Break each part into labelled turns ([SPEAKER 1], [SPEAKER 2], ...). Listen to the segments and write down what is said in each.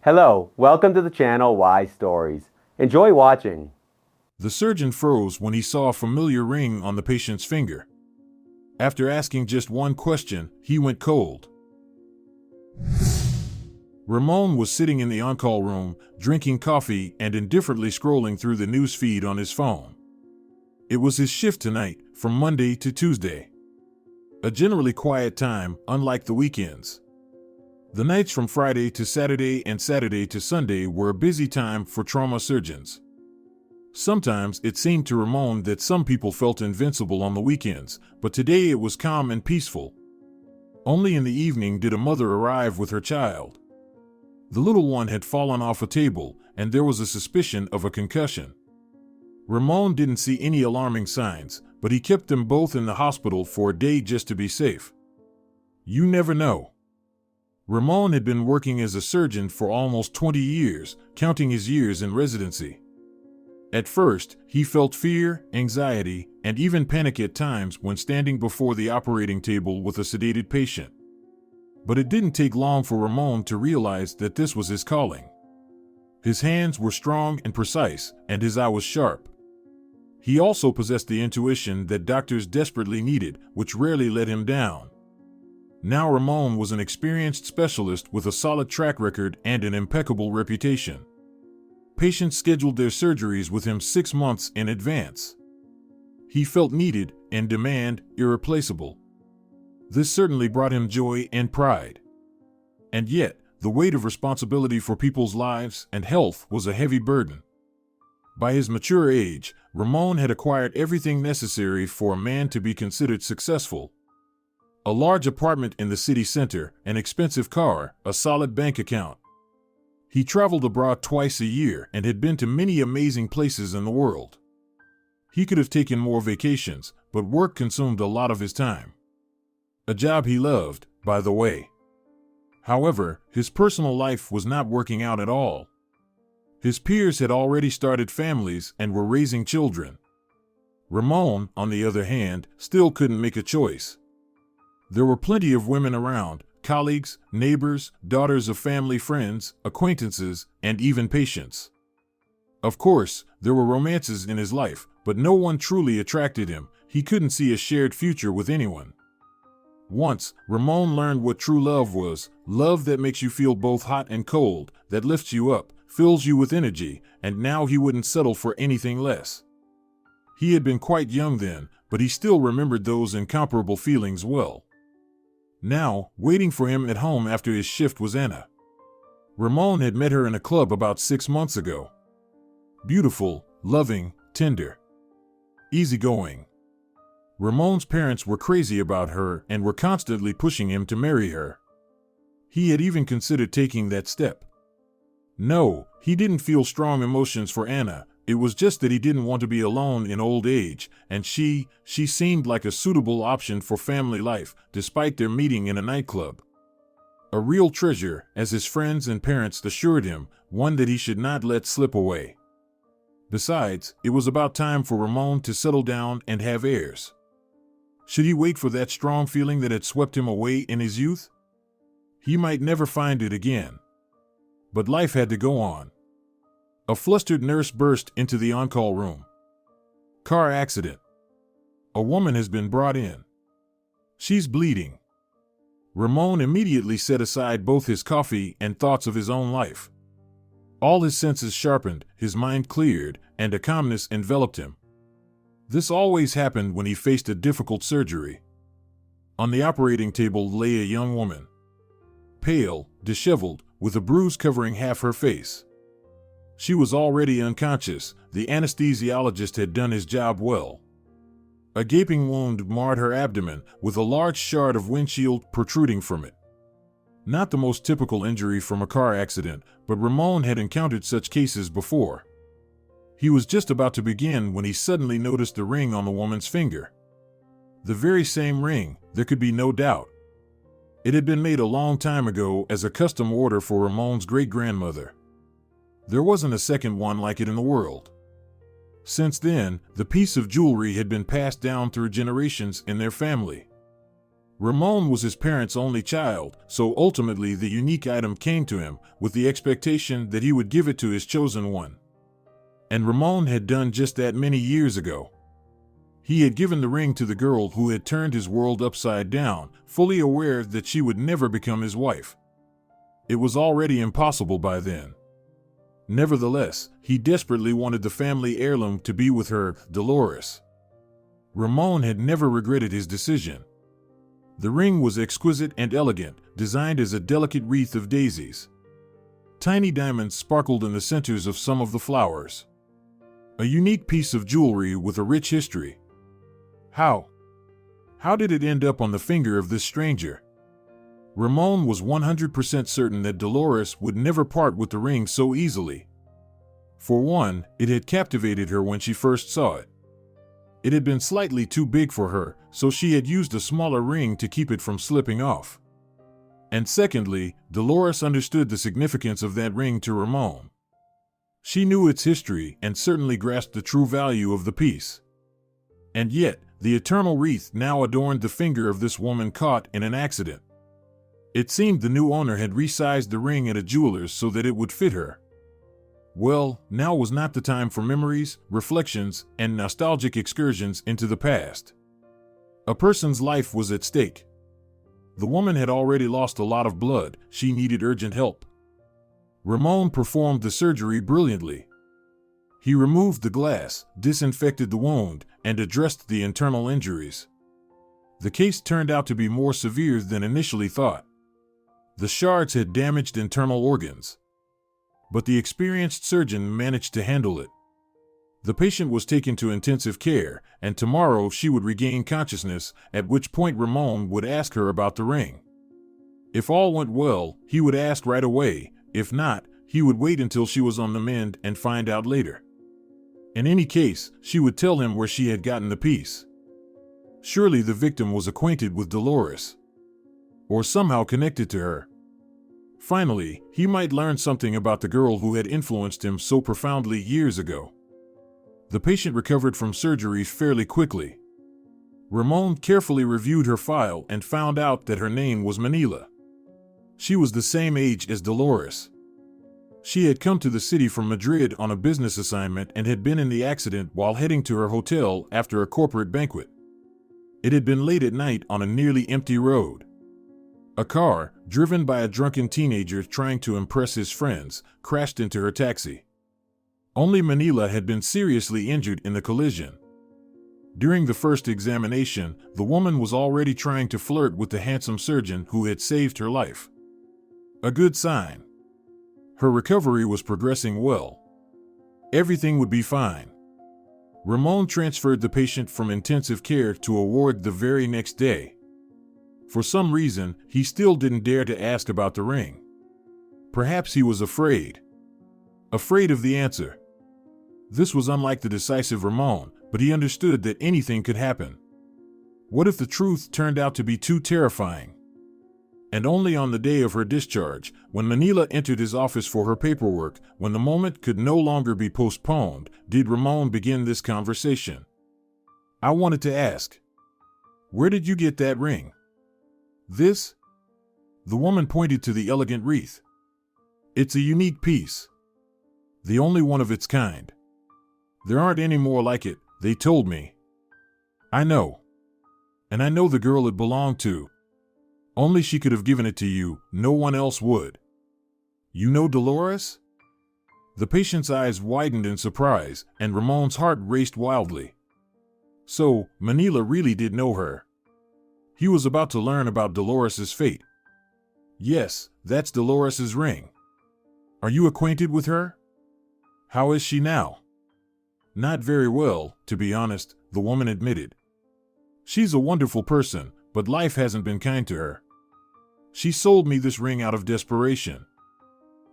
[SPEAKER 1] Hello, welcome to the channel Why Stories. Enjoy watching.
[SPEAKER 2] The surgeon froze when he saw a familiar ring on the patient's finger. After asking just one question, he went cold. Ramon was sitting in the on-call room, drinking coffee and indifferently scrolling through the news feed on his phone. It was his shift tonight, from Monday to Tuesday. A generally quiet time, unlike the weekends. The nights from Friday to Saturday and Saturday to Sunday were a busy time for trauma surgeons. Sometimes it seemed to Ramon that some people felt invincible on the weekends, but today it was calm and peaceful. Only in the evening did a mother arrive with her child. The little one had fallen off a table, and there was a suspicion of a concussion. Ramon didn't see any alarming signs, but he kept them both in the hospital for a day just to be safe. You never know. Ramon had been working as a surgeon for almost 20 years, counting his years in residency. At first, he felt fear, anxiety, and even panic at times when standing before the operating table with a sedated patient. But it didn't take long for Ramon to realize that this was his calling. His hands were strong and precise, and his eye was sharp. He also possessed the intuition that doctors desperately needed, which rarely let him down. Now Ramon was an experienced specialist with a solid track record and an impeccable reputation. Patients scheduled their surgeries with him 6 months in advance. He felt needed, in demand, irreplaceable. This certainly brought him joy and pride. And yet, the weight of responsibility for people's lives and health was a heavy burden. By his mature age, Ramon had acquired everything necessary for a man to be considered successful. A large apartment in the city center, an expensive car, a solid bank account. He traveled abroad twice a year and had been to many amazing places in the world. He could have taken more vacations, but work consumed a lot of his time. A job he loved, by the way. However, his personal life was not working out at all. His peers had already started families and were raising children. Ramon, on the other hand, still couldn't make a choice. There were plenty of women around, colleagues, neighbors, daughters of family friends, acquaintances, and even patients. Of course, there were romances in his life, but no one truly attracted him. He couldn't see a shared future with anyone. Once, Ramon learned what true love was, love that makes you feel both hot and cold, that lifts you up, fills you with energy, and now he wouldn't settle for anything less. He had been quite young then, but he still remembered those incomparable feelings well. Now, waiting for him at home after his shift was Anna. Ramon had met her in a club about 6 months ago. Beautiful, loving, tender, easygoing. Ramon's parents were crazy about her and were constantly pushing him to marry her. He had even considered taking that step. No, he didn't feel strong emotions for Anna. It was just that he didn't want to be alone in old age, and she seemed like a suitable option for family life, despite their meeting in a nightclub. A real treasure, as his friends and parents assured him, one that he should not let slip away. Besides, it was about time for Ramon to settle down and have heirs. Should he wait for that strong feeling that had swept him away in his youth? He might never find it again. But life had to go on. A flustered nurse burst into the on-call room. Car accident. A woman has been brought in. She's bleeding. Ramon immediately set aside both his coffee and thoughts of his own life. All his senses sharpened, his mind cleared, and a calmness enveloped him. This always happened when he faced a difficult surgery. On the operating table lay a young woman. Pale, disheveled, with a bruise covering half her face. She was already unconscious. The anesthesiologist had done his job well. A gaping wound marred her abdomen, with a large shard of windshield protruding from it. Not the most typical injury from a car accident, but Ramon had encountered such cases before. He was just about to begin when he suddenly noticed the ring on the woman's finger. The very same ring, there could be no doubt. It had been made a long time ago as a custom order for Ramon's great-grandmother. There wasn't a second one like it in the world. Since then, the piece of jewelry had been passed down through generations in their family. Ramon was his parents' only child, so ultimately the unique item came to him with the expectation that he would give it to his chosen one. And Ramon had done just that many years ago. He had given the ring to the girl who had turned his world upside down, fully aware that she would never become his wife. It was already impossible by then. Nevertheless, he desperately wanted the family heirloom to be with her, Dolores. Ramon had never regretted his decision. The ring was exquisite and elegant, designed as a delicate wreath of daisies. Tiny diamonds sparkled in the centers of some of the flowers. A unique piece of jewelry with a rich history. How did it end up on the finger of this stranger? Ramon was 100% certain that Dolores would never part with the ring so easily. For one, it had captivated her when she first saw it. It had been slightly too big for her, so she had used a smaller ring to keep it from slipping off. And secondly, Dolores understood the significance of that ring to Ramon. She knew its history and certainly grasped the true value of the piece. And yet, the eternal wreath now adorned the finger of this woman caught in an accident. It seemed the new owner had resized the ring at a jeweler's so that it would fit her. Well, now was not the time for memories, reflections, and nostalgic excursions into the past. A person's life was at stake. The woman had already lost a lot of blood. She needed urgent help. Ramon performed the surgery brilliantly. He removed the glass, disinfected the wound, and addressed the internal injuries. The case turned out to be more severe than initially thought. The shards had damaged internal organs. But the experienced surgeon managed to handle it. The patient was taken to intensive care, and tomorrow she would regain consciousness, at which point Ramon would ask her about the ring. If all went well, he would ask right away. If not, he would wait until she was on the mend and find out later. In any case, she would tell him where she had gotten the piece. Surely the victim was acquainted with Dolores, or somehow connected to her. Finally, he might learn something about the girl who had influenced him so profoundly years ago. The patient recovered from surgery fairly quickly. Ramon carefully reviewed her file and found out that her name was Manila. She was the same age as Dolores. She had come to the city from Madrid on a business assignment and had been in the accident while heading to her hotel after a corporate banquet. It had been late at night on a nearly empty road. A car, driven by a drunken teenager trying to impress his friends, crashed into her taxi. Only Manila had been seriously injured in the collision. During the first examination, the woman was already trying to flirt with the handsome surgeon who had saved her life. A good sign. Her recovery was progressing well. Everything would be fine. Ramon transferred the patient from intensive care to a ward the very next day. For some reason, he still didn't dare to ask about the ring. Perhaps he was afraid. Afraid of the answer. This was unlike the decisive Ramon, but he understood that anything could happen. What if the truth turned out to be too terrifying? And only on the day of her discharge, when Manila entered his office for her paperwork, when the moment could no longer be postponed, did Ramon begin this conversation. I wanted to ask, where did you get that ring? This? The woman pointed to the elegant wreath. It's a unique piece. The only one of its kind. There aren't any more like it, they told me. I know. And I know the girl it belonged to. Only she could have given it to you, no one else would. You know Dolores? The patient's eyes widened in surprise, and Ramon's heart raced wildly. So, Manila really did know her. He was about to learn about Dolores's fate. Yes, that's Dolores's ring. Are you acquainted with her? How is she now? Not very well, to be honest, the woman admitted. She's a wonderful person, but life hasn't been kind to her. She sold me this ring out of desperation.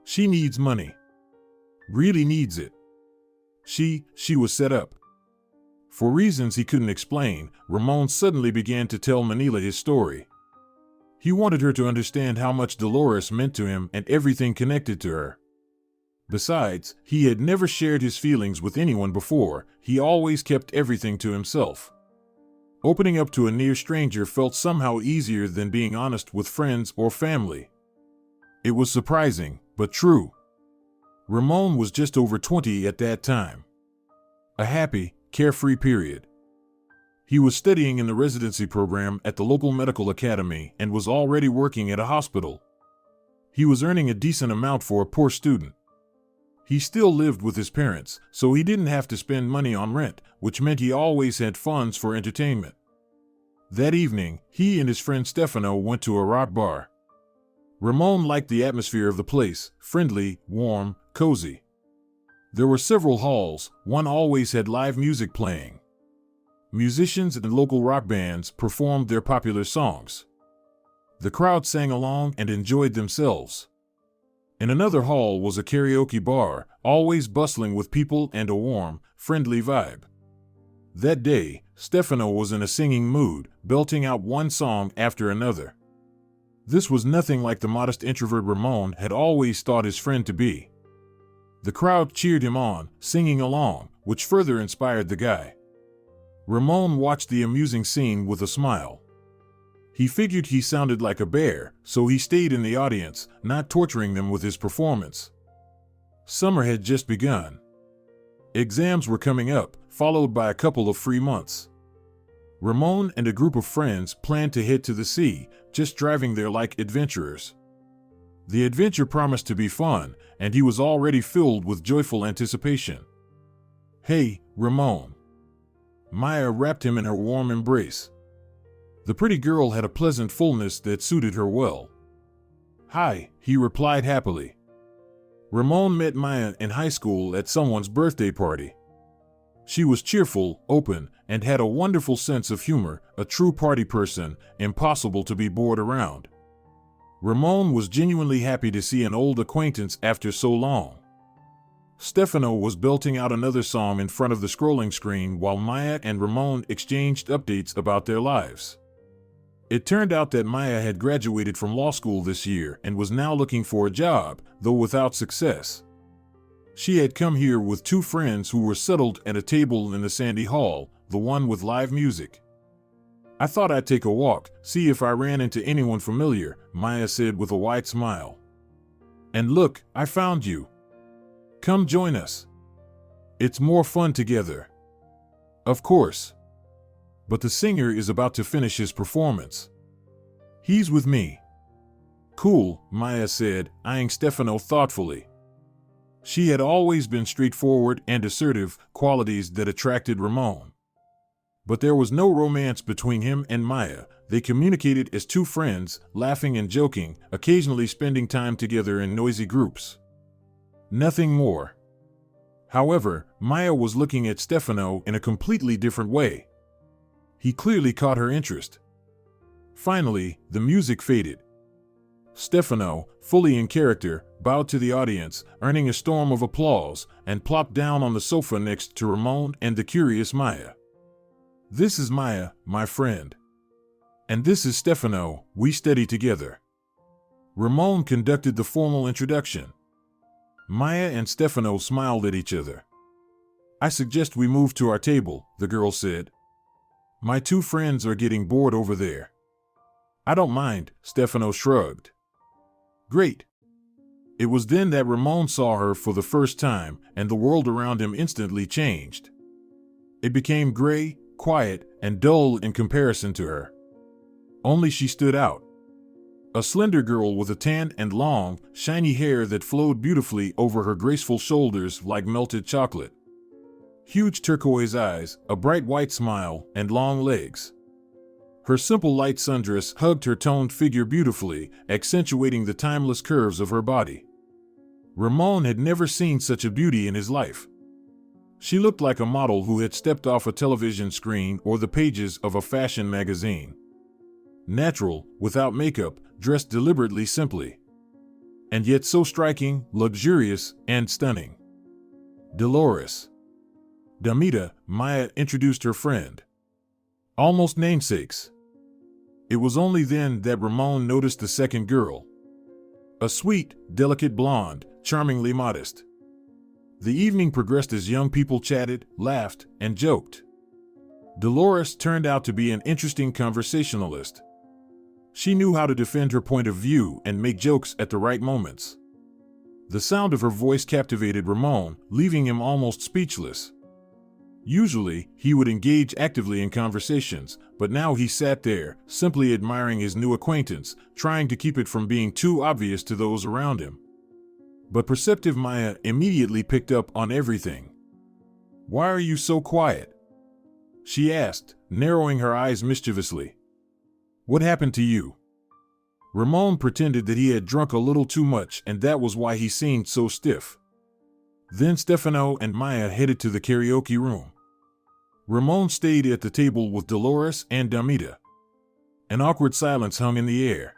[SPEAKER 2] She needs money. Really needs it. She was set up. For reasons he couldn't explain, Ramon suddenly began to tell Manila his story. He wanted her to understand how much Dolores meant to him and everything connected to her. Besides, he had never shared his feelings with anyone before. He always kept everything to himself. Opening up to a near stranger felt somehow easier than being honest with friends or family. It was surprising, but true. Ramon was just over 20 at that time. A happy, carefree period. He was studying in the residency program at the local medical academy and was already working at a hospital. He was earning a decent amount for a poor student. He still lived with his parents, so he didn't have to spend money on rent, which meant he always had funds for entertainment. That evening, he and his friend Stefano went to a rock bar. Ramon liked the atmosphere of the place, friendly, warm, cozy. There were several halls, one always had live music playing. Musicians and local rock bands performed their popular songs. The crowd sang along and enjoyed themselves. In another hall was a karaoke bar, always bustling with people and a warm, friendly vibe. That day, Stefano was in a singing mood, belting out one song after another. This was nothing like the modest introvert Ramon had always thought his friend to be. The crowd cheered him on, singing along, which further inspired the guy. Ramon watched the amusing scene with a smile. He figured he sounded like a bear, so he stayed in the audience, not torturing them with his performance. Summer had just begun. Exams were coming up, followed by a couple of free months. Ramon and a group of friends planned to head to the sea, just driving there like adventurers. The adventure promised to be fun, and he was already filled with joyful anticipation. "Hey, Ramon." Maya wrapped him in her warm embrace. The pretty girl had a pleasant fullness that suited her well. "Hi," he replied happily. Ramon met Maya in high school at someone's birthday party. She was cheerful, open, and had a wonderful sense of humor, a true party person, impossible to be bored around. Ramon was genuinely happy to see an old acquaintance after so long. Stefano was belting out another song in front of the scrolling screen while Maya and Ramon exchanged updates about their lives. It turned out that Maya had graduated from law school this year and was now looking for a job, though without success. She had come here with two friends who were settled at a table in the Sandy Hall, the one with live music. "I thought I'd take a walk, see if I ran into anyone familiar," Maya said with a wide smile. "And look, I found you. Come join us. It's more fun together." "Of course. But the singer is about to finish his performance." "He's with me." "Cool," Maya said, eyeing Stefano thoughtfully. She had always been straightforward and assertive, qualities that attracted Ramon. But there was no romance between him and Maya. They communicated as two friends, laughing and joking, occasionally spending time together in noisy groups. Nothing more. However, Maya was looking at Stefano in a completely different way. He clearly caught her interest. Finally, the music faded. Stefano, fully in character, bowed to the audience, earning a storm of applause, and plopped down on the sofa next to Ramon and the curious Maya. "This is Maya, my friend. And this is Stefano, we study together." Ramon conducted the formal introduction. Maya and Stefano smiled at each other. "I suggest we move to our table," the girl said. "My two friends are getting bored over there." "I don't mind," Stefano shrugged. "Great." It was then that Ramon saw her for the first time, and the world around him instantly changed. It became gray, quiet, and dull in comparison to her. Only she stood out. A slender girl with a tan and long, shiny hair that flowed beautifully over her graceful shoulders like melted chocolate. Huge turquoise eyes, a bright white smile, and long legs. Her simple light sundress hugged her toned figure beautifully, accentuating the timeless curves of her body. Ramon had never seen such a beauty in his life. She looked like a model who had stepped off a television screen or the pages of a fashion magazine. Natural, without makeup, dressed deliberately simply. And yet so striking, luxurious, and stunning. Dolores. Damita, Maya introduced her friend. Almost namesakes. It was only then that Ramon noticed the second girl. A sweet, delicate blonde, charmingly modest. The evening progressed as young people chatted, laughed, and joked. Dolores turned out to be an interesting conversationalist. She knew how to defend her point of view and make jokes at the right moments. The sound of her voice captivated Ramon, leaving him almost speechless. Usually, he would engage actively in conversations, but now he sat there, simply admiring his new acquaintance, trying to keep it from being too obvious to those around him. But perceptive Maya immediately picked up on everything. "Why are you so quiet?" she asked, narrowing her eyes mischievously. "What happened to you?" Ramon pretended that he had drunk a little too much and that was why he seemed so stiff. Then Stefano and Maya headed to the karaoke room. Ramon stayed at the table with Dolores and Damita. An awkward silence hung in the air.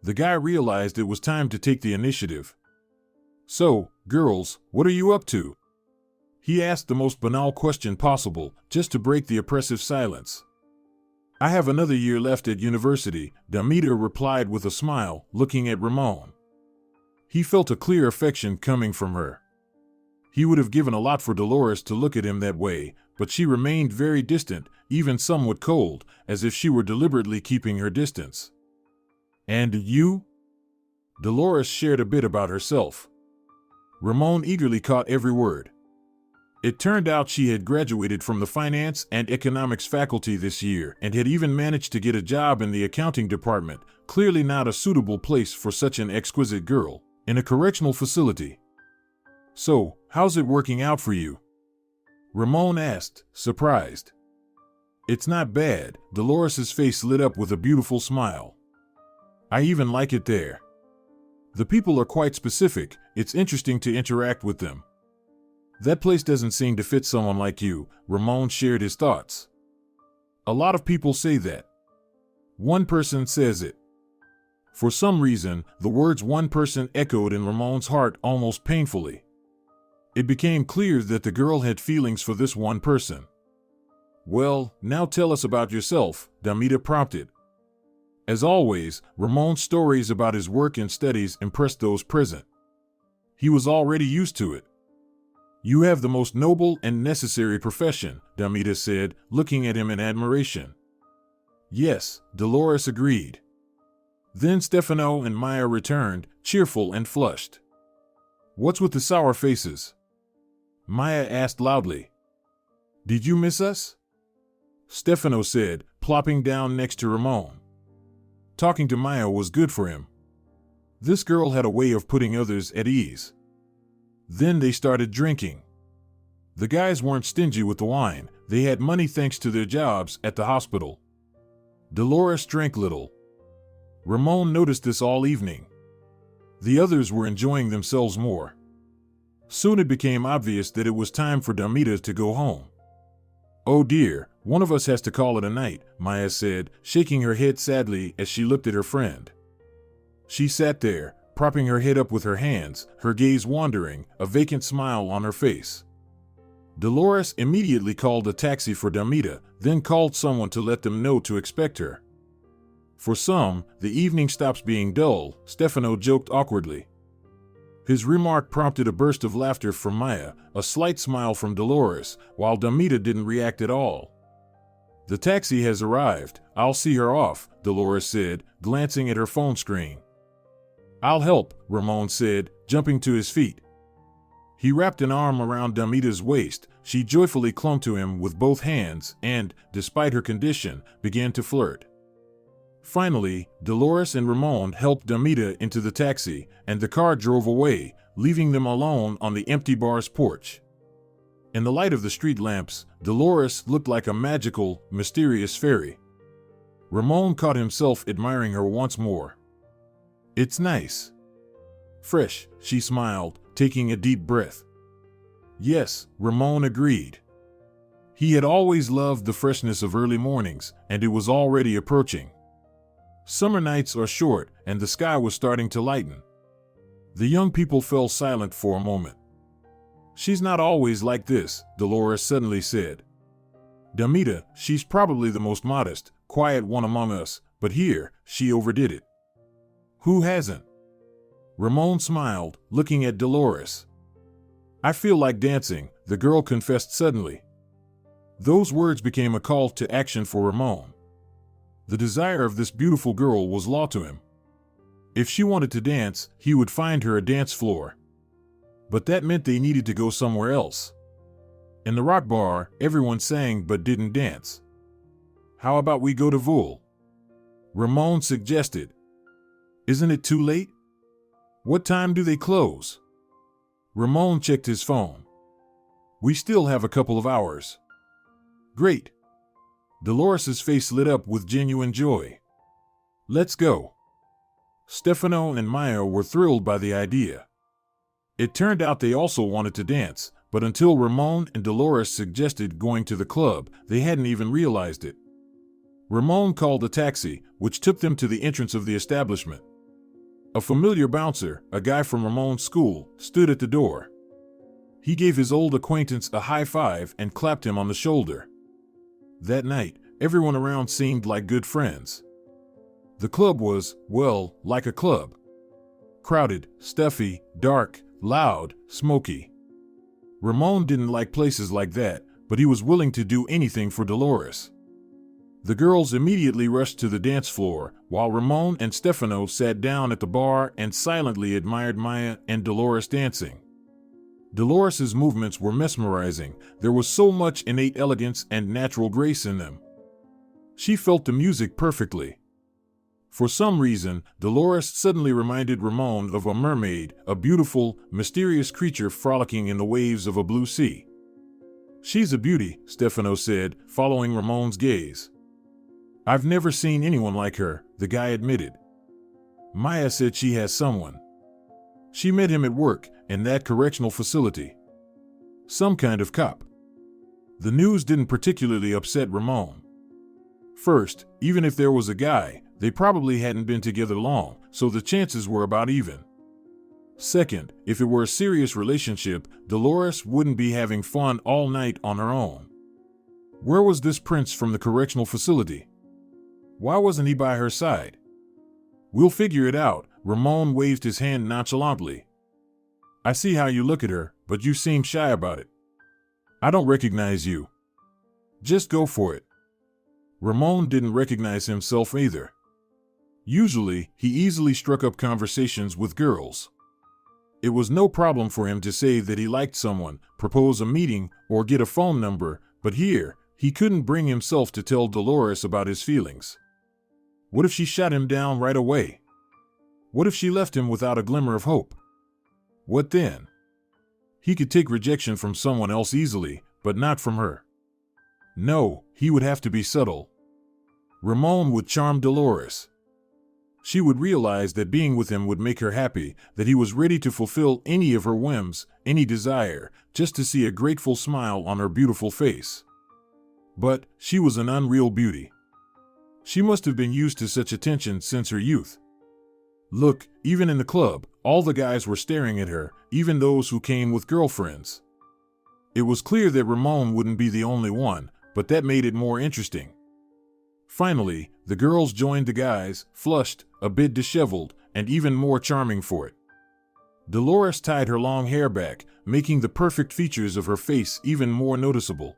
[SPEAKER 2] The guy realized it was time to take the initiative. "So, girls, what are you up to?" He asked the most banal question possible, just to break the oppressive silence. "I have another year left at university," Damita replied with a smile, looking at Ramon. He felt a clear affection coming from her. He would have given a lot for Dolores to look at him that way, but she remained very distant, even somewhat cold, as if she were deliberately keeping her distance. "And you?" Dolores shared a bit about herself. Ramon eagerly caught every word. It turned out she had graduated from the finance and economics faculty this year and had even managed to get a job in the accounting department, clearly not a suitable place for such an exquisite girl, in a correctional facility. "So, how's it working out for you?" Ramon asked, surprised. "It's not bad," Dolores' face lit up with a beautiful smile. "I even like it there. The people are quite specific, it's interesting to interact with them." "That place doesn't seem to fit someone like you," Ramon shared his thoughts. "A lot of people say that." "One person says it." For some reason, the words "one person" echoed in Ramon's heart almost painfully. It became clear that the girl had feelings for this one person. "Well, now tell us about yourself," Damita prompted. As always, Ramon's stories about his work and studies impressed those present. He was already used to it. "You have the most noble and necessary profession," Damita said, looking at him in admiration. "Yes," Dolores agreed. Then Stefano and Maya returned, cheerful and flushed. "What's with the sour faces?" Maya asked loudly. "Did you miss us?" Stefano said, plopping down next to Ramon. Talking to Maya was good for him. This girl had a way of putting others at ease. Then they started drinking. The guys weren't stingy with the wine, they had money thanks to their jobs at the hospital. Dolores drank little. Ramon noticed this all evening. The others were enjoying themselves more. Soon it became obvious that it was time for Damita to go home. "Oh dear, one of us has to call it a night," Maya said, shaking her head sadly as she looked at her friend. She sat there, propping her head up with her hands, her gaze wandering, a vacant smile on her face. Dolores immediately called a taxi for Damita, then called someone to let them know to expect her. For some, the evening stops being dull, Stefano joked awkwardly. His remark prompted a burst of laughter from Maya, a slight smile from Dolores, while Damita didn't react at all. "The taxi has arrived, I'll see her off," Dolores said, glancing at her phone screen. "I'll help," Ramon said, jumping to his feet. He wrapped an arm around Damita's waist, she joyfully clung to him with both hands and, despite her condition, began to flirt. Finally, Dolores and Ramon helped Damita into the taxi, and the car drove away, leaving them alone on the empty bar's porch. In the light of the street lamps, Dolores looked like a magical, mysterious fairy. Ramon caught himself admiring her once more. "It's nice. Fresh," she smiled, taking a deep breath. Yes, Ramon agreed. He had always loved the freshness of early mornings, and it was already approaching. Summer nights are short, and the sky was starting to lighten. The young people fell silent for a moment. "She's not always like this," Dolores suddenly said. "Damita, she's probably the most modest, quiet one among us, but here, she overdid it." "Who hasn't?" Ramon smiled, looking at Dolores. "I feel like dancing," the girl confessed suddenly. Those words became a call to action for Ramon. The desire of this beautiful girl was law to him. If she wanted to dance, he would find her a dance floor. But that meant they needed to go somewhere else. In the rock bar, everyone sang but didn't dance. How about we go to Vool? Ramon suggested. Isn't it too late? What time do they close? Ramon checked his phone. We still have a couple of hours. Great. Dolores's face lit up with genuine joy. Let's go. Stefano and Maya were thrilled by the idea. It turned out they also wanted to dance, but until Ramon and Dolores suggested going to the club, they hadn't even realized it. Ramon called a taxi, which took them to the entrance of the establishment. A familiar bouncer, a guy from Ramon's school, stood at the door. He gave his old acquaintance a high five and clapped him on the shoulder. That night, everyone around seemed like good friends. The club was, well, like a club. Crowded, stuffy, dark, loud, smoky. Ramon didn't like places like that, but he was willing to do anything for Dolores. The girls immediately rushed to the dance floor, while Ramon and Stefano sat down at the bar and silently admired Maya and Dolores dancing. Dolores's movements were mesmerizing. There was so much innate elegance and natural grace in them. She felt the music perfectly. For some reason, Dolores suddenly reminded Ramon of a mermaid, a beautiful, mysterious creature frolicking in the waves of a blue sea. She's a beauty, Stefano said, following Ramon's gaze. I've never seen anyone like her, the guy admitted. Maya said she has someone. She met him at work, in that correctional facility. Some kind of cop. The news didn't particularly upset Ramon. First, even if there was a guy, they probably hadn't been together long, so the chances were about even. Second, if it were a serious relationship, Dolores wouldn't be having fun all night on her own. Where was this prince from the correctional facility? Why wasn't he by her side? We'll figure it out, Ramon waved his hand nonchalantly. I see how you look at her, but you seem shy about it. I don't recognize you. Just go for it. Ramon didn't recognize himself either. Usually, he easily struck up conversations with girls. It was no problem for him to say that he liked someone, propose a meeting, or get a phone number, but here, he couldn't bring himself to tell Dolores about his feelings. What if she shot him down right away? What if she left him without a glimmer of hope? What then? He could take rejection from someone else easily, but not from her. No, he would have to be subtle. Ramon would charm Dolores. She would realize that being with him would make her happy, that he was ready to fulfill any of her whims, any desire, just to see a grateful smile on her beautiful face. But she was an unreal beauty. She must have been used to such attention since her youth. Look, even in the club, all the guys were staring at her, even those who came with girlfriends. It was clear that Ramon wouldn't be the only one, but that made it more interesting. Finally, the girls joined the guys, flushed, a bit disheveled, and even more charming for it. Dolores tied her long hair back, making the perfect features of her face even more noticeable.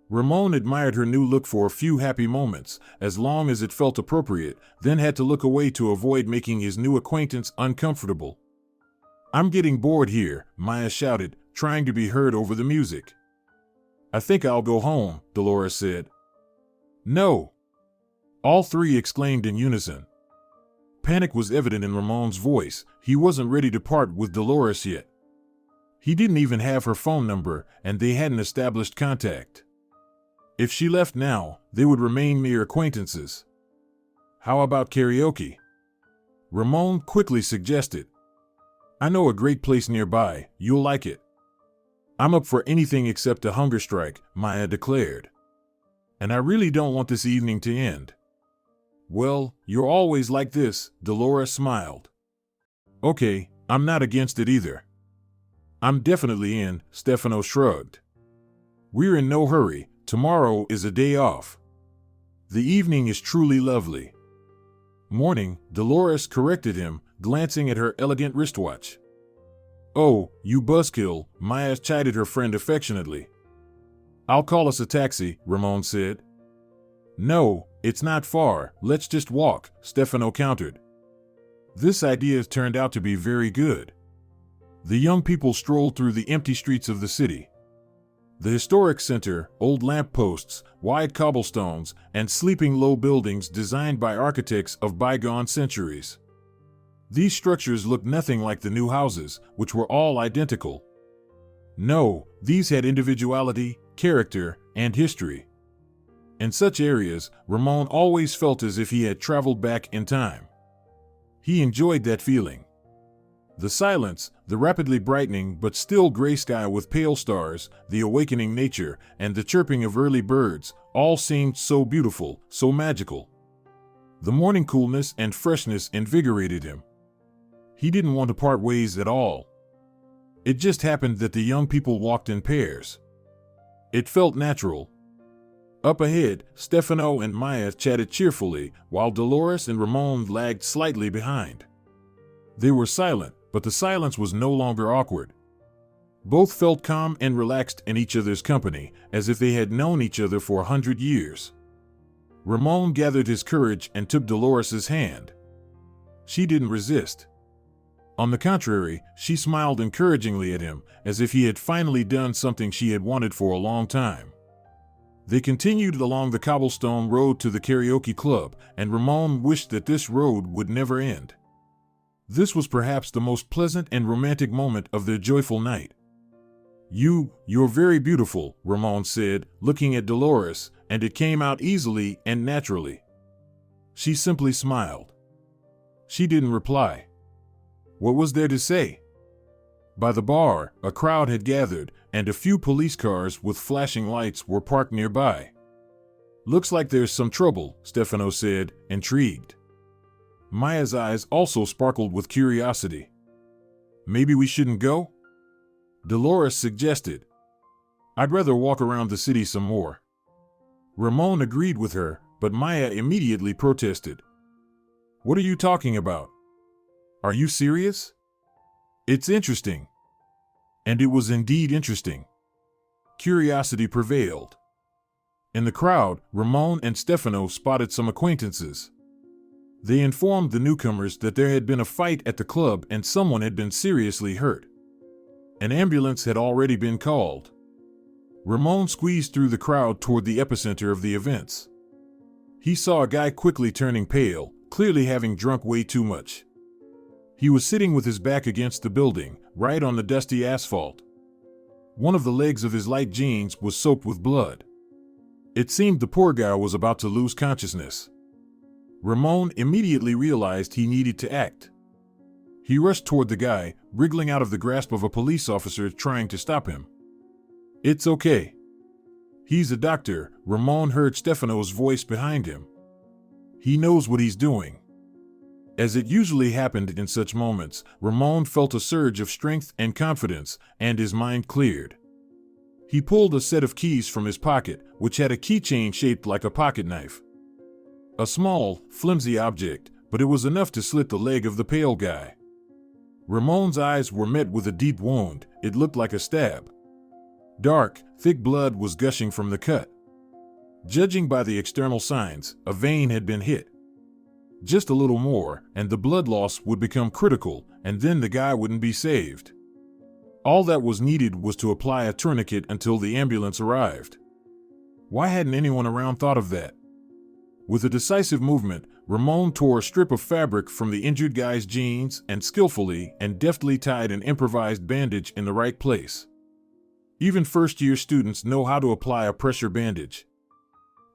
[SPEAKER 2] Ramon admired her new look for a few happy moments, as long as it felt appropriate, then had to look away to avoid making his new acquaintance uncomfortable. I'm getting bored here, Maya shouted, trying to be heard over the music. I think I'll go home, Dolores said. No! All three exclaimed in unison. Panic was evident in Ramon's voice. He wasn't ready to part with Dolores yet. He didn't even have her phone number, and they hadn't established contact. If she left now, they would remain mere acquaintances. How about karaoke? Ramon quickly suggested. I know a great place nearby, you'll like it. I'm up for anything except a hunger strike, Maya declared. And I really don't want this evening to end. Well, you're always like this, Dolores smiled. Okay, I'm not against it either. I'm definitely in, Stefano shrugged. We're in no hurry, tomorrow is a day off. The evening is truly lovely. Morning, Dolores corrected him, glancing at her elegant wristwatch. Oh, you buzzkill, Maya chided her friend affectionately. I'll call us a taxi, Ramon said. No, it's not far, let's just walk, Stefano countered. This idea turned out to be very good. The young people strolled through the empty streets of the city. The historic center, old lampposts, wide cobblestones, and sleeping low buildings designed by architects of bygone centuries. These structures looked nothing like the new houses, which were all identical. No, these had individuality, character, and history. In such areas, Ramon always felt as if he had traveled back in time. He enjoyed that feeling. The silence, the rapidly brightening but still gray sky with pale stars, the awakening nature, and the chirping of early birds, all seemed so beautiful, so magical. The morning coolness and freshness invigorated him. He didn't want to part ways at all. It just happened that the young people walked in pairs. It felt natural. Up ahead, Stefano and Maya chatted cheerfully, while Dolores and Ramon lagged slightly behind. They were silent, but the silence was no longer awkward. Both felt calm and relaxed in each other's company, as if they had known each other for 100 years. Ramon gathered his courage and took Dolores's hand. She didn't resist. On the contrary, she smiled encouragingly at him, as if he had finally done something she had wanted for a long time. They continued along the cobblestone road to the karaoke club, and Ramon wished that this road would never end. This was perhaps the most pleasant and romantic moment of their joyful night. You're very beautiful, Ramon said, looking at Dolores, and it came out easily and naturally. She simply smiled. She didn't reply. What was there to say? By the bar, a crowd had gathered, and a few police cars with flashing lights were parked nearby. Looks like there's some trouble, Stefano said, intrigued. Maya's eyes also sparkled with curiosity. Maybe we shouldn't go? Dolores suggested. I'd rather walk around the city some more. Ramon agreed with her, but Maya immediately protested. What are you talking about? Are you serious? It's interesting. And it was indeed interesting. Curiosity prevailed. In the crowd, Ramon and Stefano spotted some acquaintances. They informed the newcomers that there had been a fight at the club and someone had been seriously hurt. An ambulance had already been called. Ramon squeezed through the crowd toward the epicenter of the events. He saw a guy quickly turning pale, clearly having drunk way too much. He was sitting with his back against the building, right on the dusty asphalt. One of the legs of his light jeans was soaked with blood. It seemed the poor guy was about to lose consciousness. Ramon immediately realized he needed to act. He rushed toward the guy, wriggling out of the grasp of a police officer trying to stop him. It's okay. He's a doctor, Ramon heard Stefano's voice behind him. He knows what he's doing. As it usually happened in such moments, Ramon felt a surge of strength and confidence, and his mind cleared. He pulled a set of keys from his pocket, which had a keychain shaped like a pocket knife. A small, flimsy object, but it was enough to slit the leg of the pale guy. Ramon's eyes were met with a deep wound. It looked like a stab. Dark, thick blood was gushing from the cut. Judging by the external signs, a vein had been hit. Just a little more, and the blood loss would become critical, and then the guy wouldn't be saved. All that was needed was to apply a tourniquet until the ambulance arrived. Why hadn't anyone around thought of that? With a decisive movement, Ramon tore a strip of fabric from the injured guy's jeans and skillfully and deftly tied an improvised bandage in the right place. Even first-year students know how to apply a pressure bandage.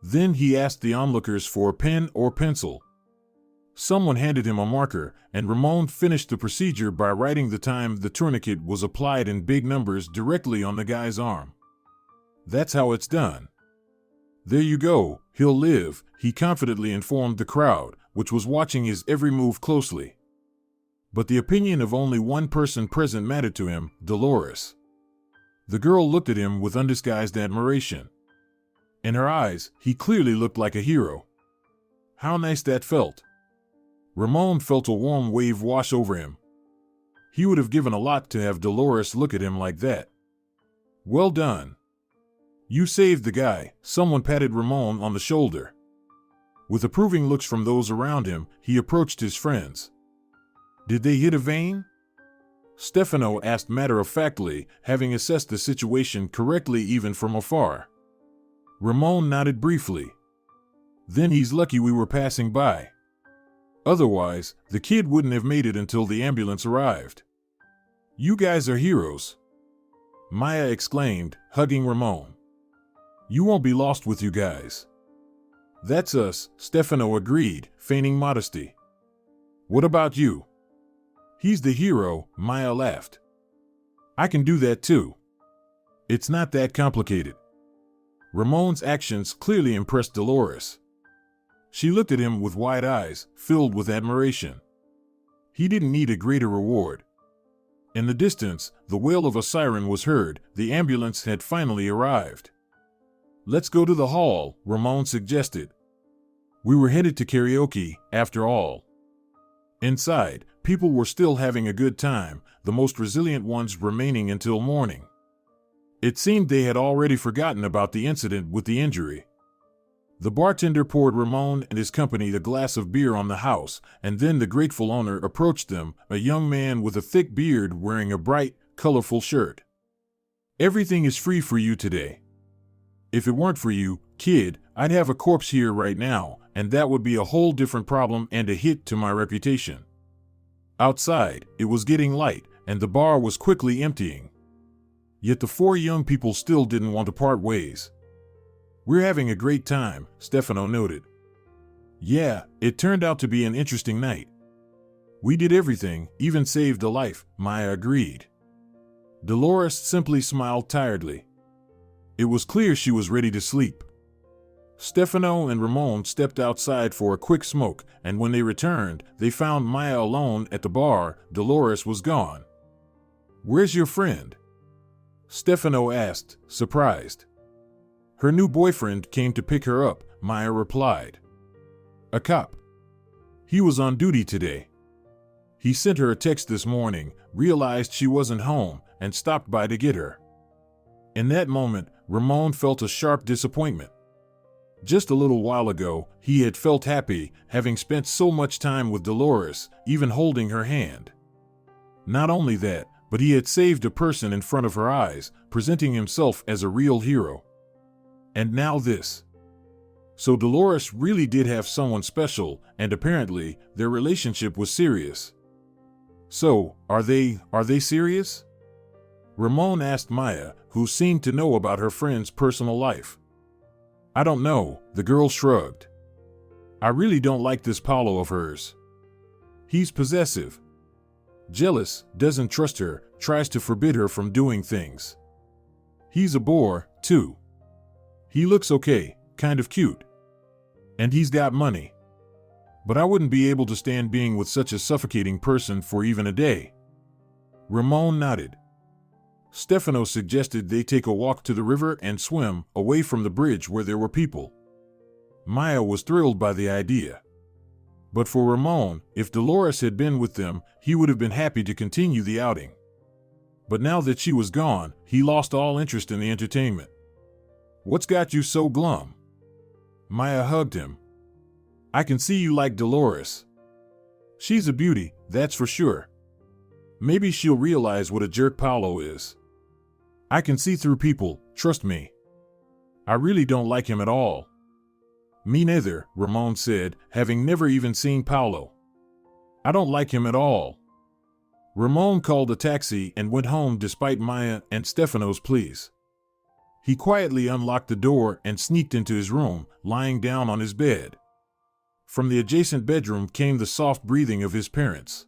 [SPEAKER 2] Then he asked the onlookers for a pen or pencil. Someone handed him a marker, and Ramon finished the procedure by writing the time the tourniquet was applied in big numbers directly on the guy's arm. That's how it's done. There you go, he'll live, he confidently informed the crowd, which was watching his every move closely. But the opinion of only one person present mattered to him, Dolores. The girl looked at him with undisguised admiration. In her eyes, he clearly looked like a hero. How nice that felt. Ramon felt a warm wave wash over him. He would have given a lot to have Dolores look at him like that. Well done. You saved the guy, someone patted Ramon on the shoulder. With approving looks from those around him, he approached his friends. Did they hit a vein? Stefano asked matter-of-factly, having assessed the situation correctly even from afar. Ramon nodded briefly. Then he's lucky we were passing by. Otherwise, the kid wouldn't have made it until the ambulance arrived. You guys are heroes, Maya exclaimed, hugging Ramon. You won't be lost with you guys. That's us, Stefano agreed, feigning modesty. What about you? He's the hero, Maya laughed. I can do that too. It's not that complicated. Ramon's actions clearly impressed Dolores. She looked at him with wide eyes, filled with admiration. He didn't need a greater reward. In the distance, the wail of a siren was heard. The ambulance had finally arrived. Let's go to the hall, Ramon suggested. We were headed to karaoke, after all. Inside, people were still having a good time, the most resilient ones remaining until morning. It seemed they had already forgotten about the incident with the injury. The bartender poured Ramon and his company a glass of beer on the house, and then the grateful owner approached them, a young man with a thick beard wearing a bright, colorful shirt. Everything is free for you today. If it weren't for you, kid, I'd have a corpse here right now, and that would be a whole different problem and a hit to my reputation. Outside, it was getting light, and the bar was quickly emptying. Yet the four young people still didn't want to part ways. We're having a great time, Stefano noted. Yeah, it turned out to be an interesting night. We did everything, even saved a life, Maya agreed. Dolores simply smiled tiredly. It was clear she was ready to sleep. Stefano and Ramon stepped outside for a quick smoke, and when they returned, they found Maya alone at the bar. Dolores was gone. Where's your friend? Stefano asked, surprised. Her new boyfriend came to pick her up, Maya replied. A cop. He was on duty today. He sent her a text this morning, realized she wasn't home, and stopped by to get her. In that moment, Ramon felt a sharp disappointment. Just a little while ago, he had felt happy, having spent so much time with Dolores, even holding her hand. Not only that, but he had saved a person in front of her eyes, presenting himself as a real hero. And now this. So Dolores really did have someone special, and apparently, their relationship was serious. So, are they serious? Ramon asked Maya, who seemed to know about her friend's personal life. I don't know, the girl shrugged. I really don't like this Paulo of hers. He's possessive. Jealous, doesn't trust her, tries to forbid her from doing things. He's a bore, too. He looks okay, kind of cute. And he's got money. But I wouldn't be able to stand being with such a suffocating person for even a day. Ramon nodded. Stefano suggested they take a walk to the river and swim, away from the bridge where there were people. Maya was thrilled by the idea. But for Ramon, if Dolores had been with them, he would have been happy to continue the outing. But now that she was gone, he lost all interest in the entertainment. What's got you so glum? Maya hugged him. I can see you like Dolores. She's a beauty, that's for sure. Maybe she'll realize what a jerk Paulo is. I can see through people, trust me. I really don't like him at all. Me neither, Ramon said, having never even seen Paulo. I don't like him at all. Ramon called a taxi and went home despite Maya and Stefano's pleas. He quietly unlocked the door and sneaked into his room, lying down on his bed. From the adjacent bedroom came the soft breathing of his parents.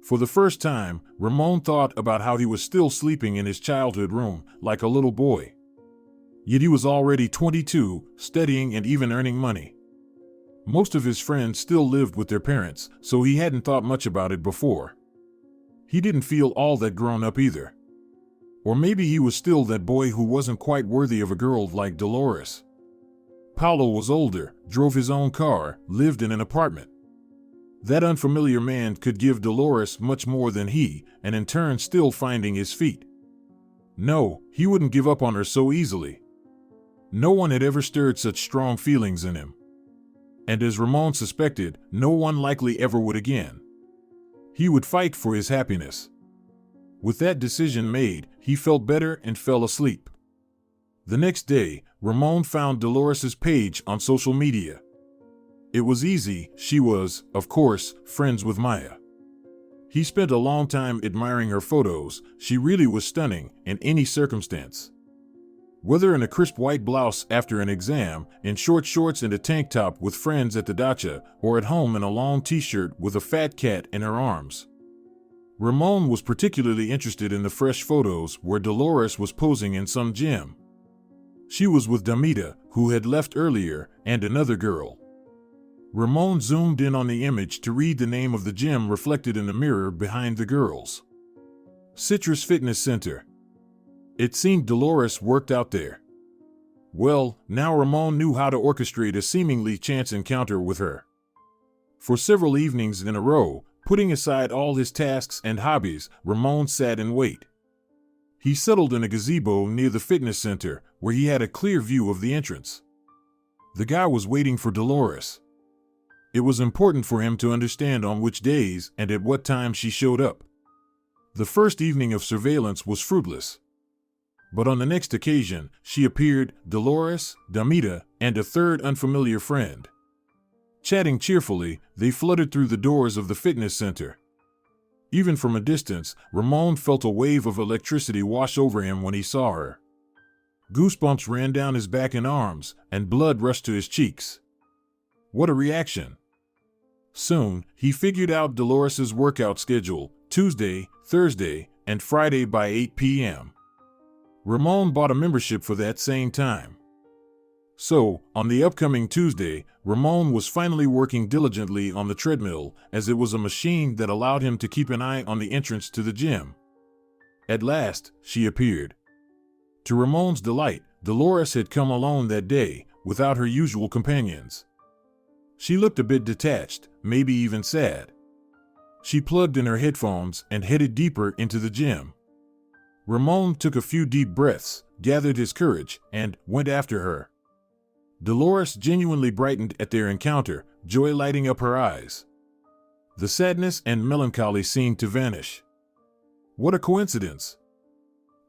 [SPEAKER 2] For the first time, Ramon thought about how he was still sleeping in his childhood room, like a little boy. Yet he was already 22, studying and even earning money. Most of his friends still lived with their parents, so he hadn't thought much about it before. He didn't feel all that grown up either. Or maybe he was still that boy who wasn't quite worthy of a girl like Dolores. Paulo was older, drove his own car, lived in an apartment. That unfamiliar man could give Dolores much more than he, and in turn still finding his feet. No, he wouldn't give up on her so easily. No one had ever stirred such strong feelings in him. And as Ramon suspected, no one likely ever would again. He would fight for his happiness. With that decision made, he felt better and fell asleep. The next day, Ramon found Dolores's page on social media. It was easy, she was, of course, friends with Maya. He spent a long time admiring her photos. She really was stunning in any circumstance. Whether in a crisp white blouse after an exam, in short shorts and a tank top with friends at the dacha, or at home in a long t-shirt with a fat cat in her arms. Ramon was particularly interested in the fresh photos where Dolores was posing in some gym. She was with Damita, who had left earlier, and another girl. Ramon zoomed in on the image to read the name of the gym reflected in the mirror behind the girls. Citrus Fitness Center. It seemed Dolores worked out there. Well, now Ramon knew how to orchestrate a seemingly chance encounter with her. For several evenings in a row, putting aside all his tasks and hobbies, Ramon sat in wait. He settled in a gazebo near the fitness center, where he had a clear view of the entrance. The guy was waiting for Dolores. It was important for him to understand on which days and at what time she showed up. The first evening of surveillance was fruitless. But on the next occasion, she appeared, Dolores, Damita, and a third unfamiliar friend. Chatting cheerfully, they fluttered through the doors of the fitness center. Even from a distance, Ramon felt a wave of electricity wash over him when he saw her. Goosebumps ran down his back and arms, and blood rushed to his cheeks. What a reaction! Soon, he figured out Dolores's workout schedule, Tuesday, Thursday, and Friday by 8 p.m. Ramon bought a membership for that same time. So, on the upcoming Tuesday, Ramon was finally working diligently on the treadmill, as it was a machine that allowed him to keep an eye on the entrance to the gym. At last, she appeared. To Ramon's delight, Dolores had come alone that day, without her usual companions. She looked a bit detached, maybe even sad. She plugged in her headphones and headed deeper into the gym. Ramon took a few deep breaths, gathered his courage, and went after her. Dolores genuinely brightened at their encounter, joy lighting up her eyes. The sadness and melancholy seemed to vanish. What a coincidence!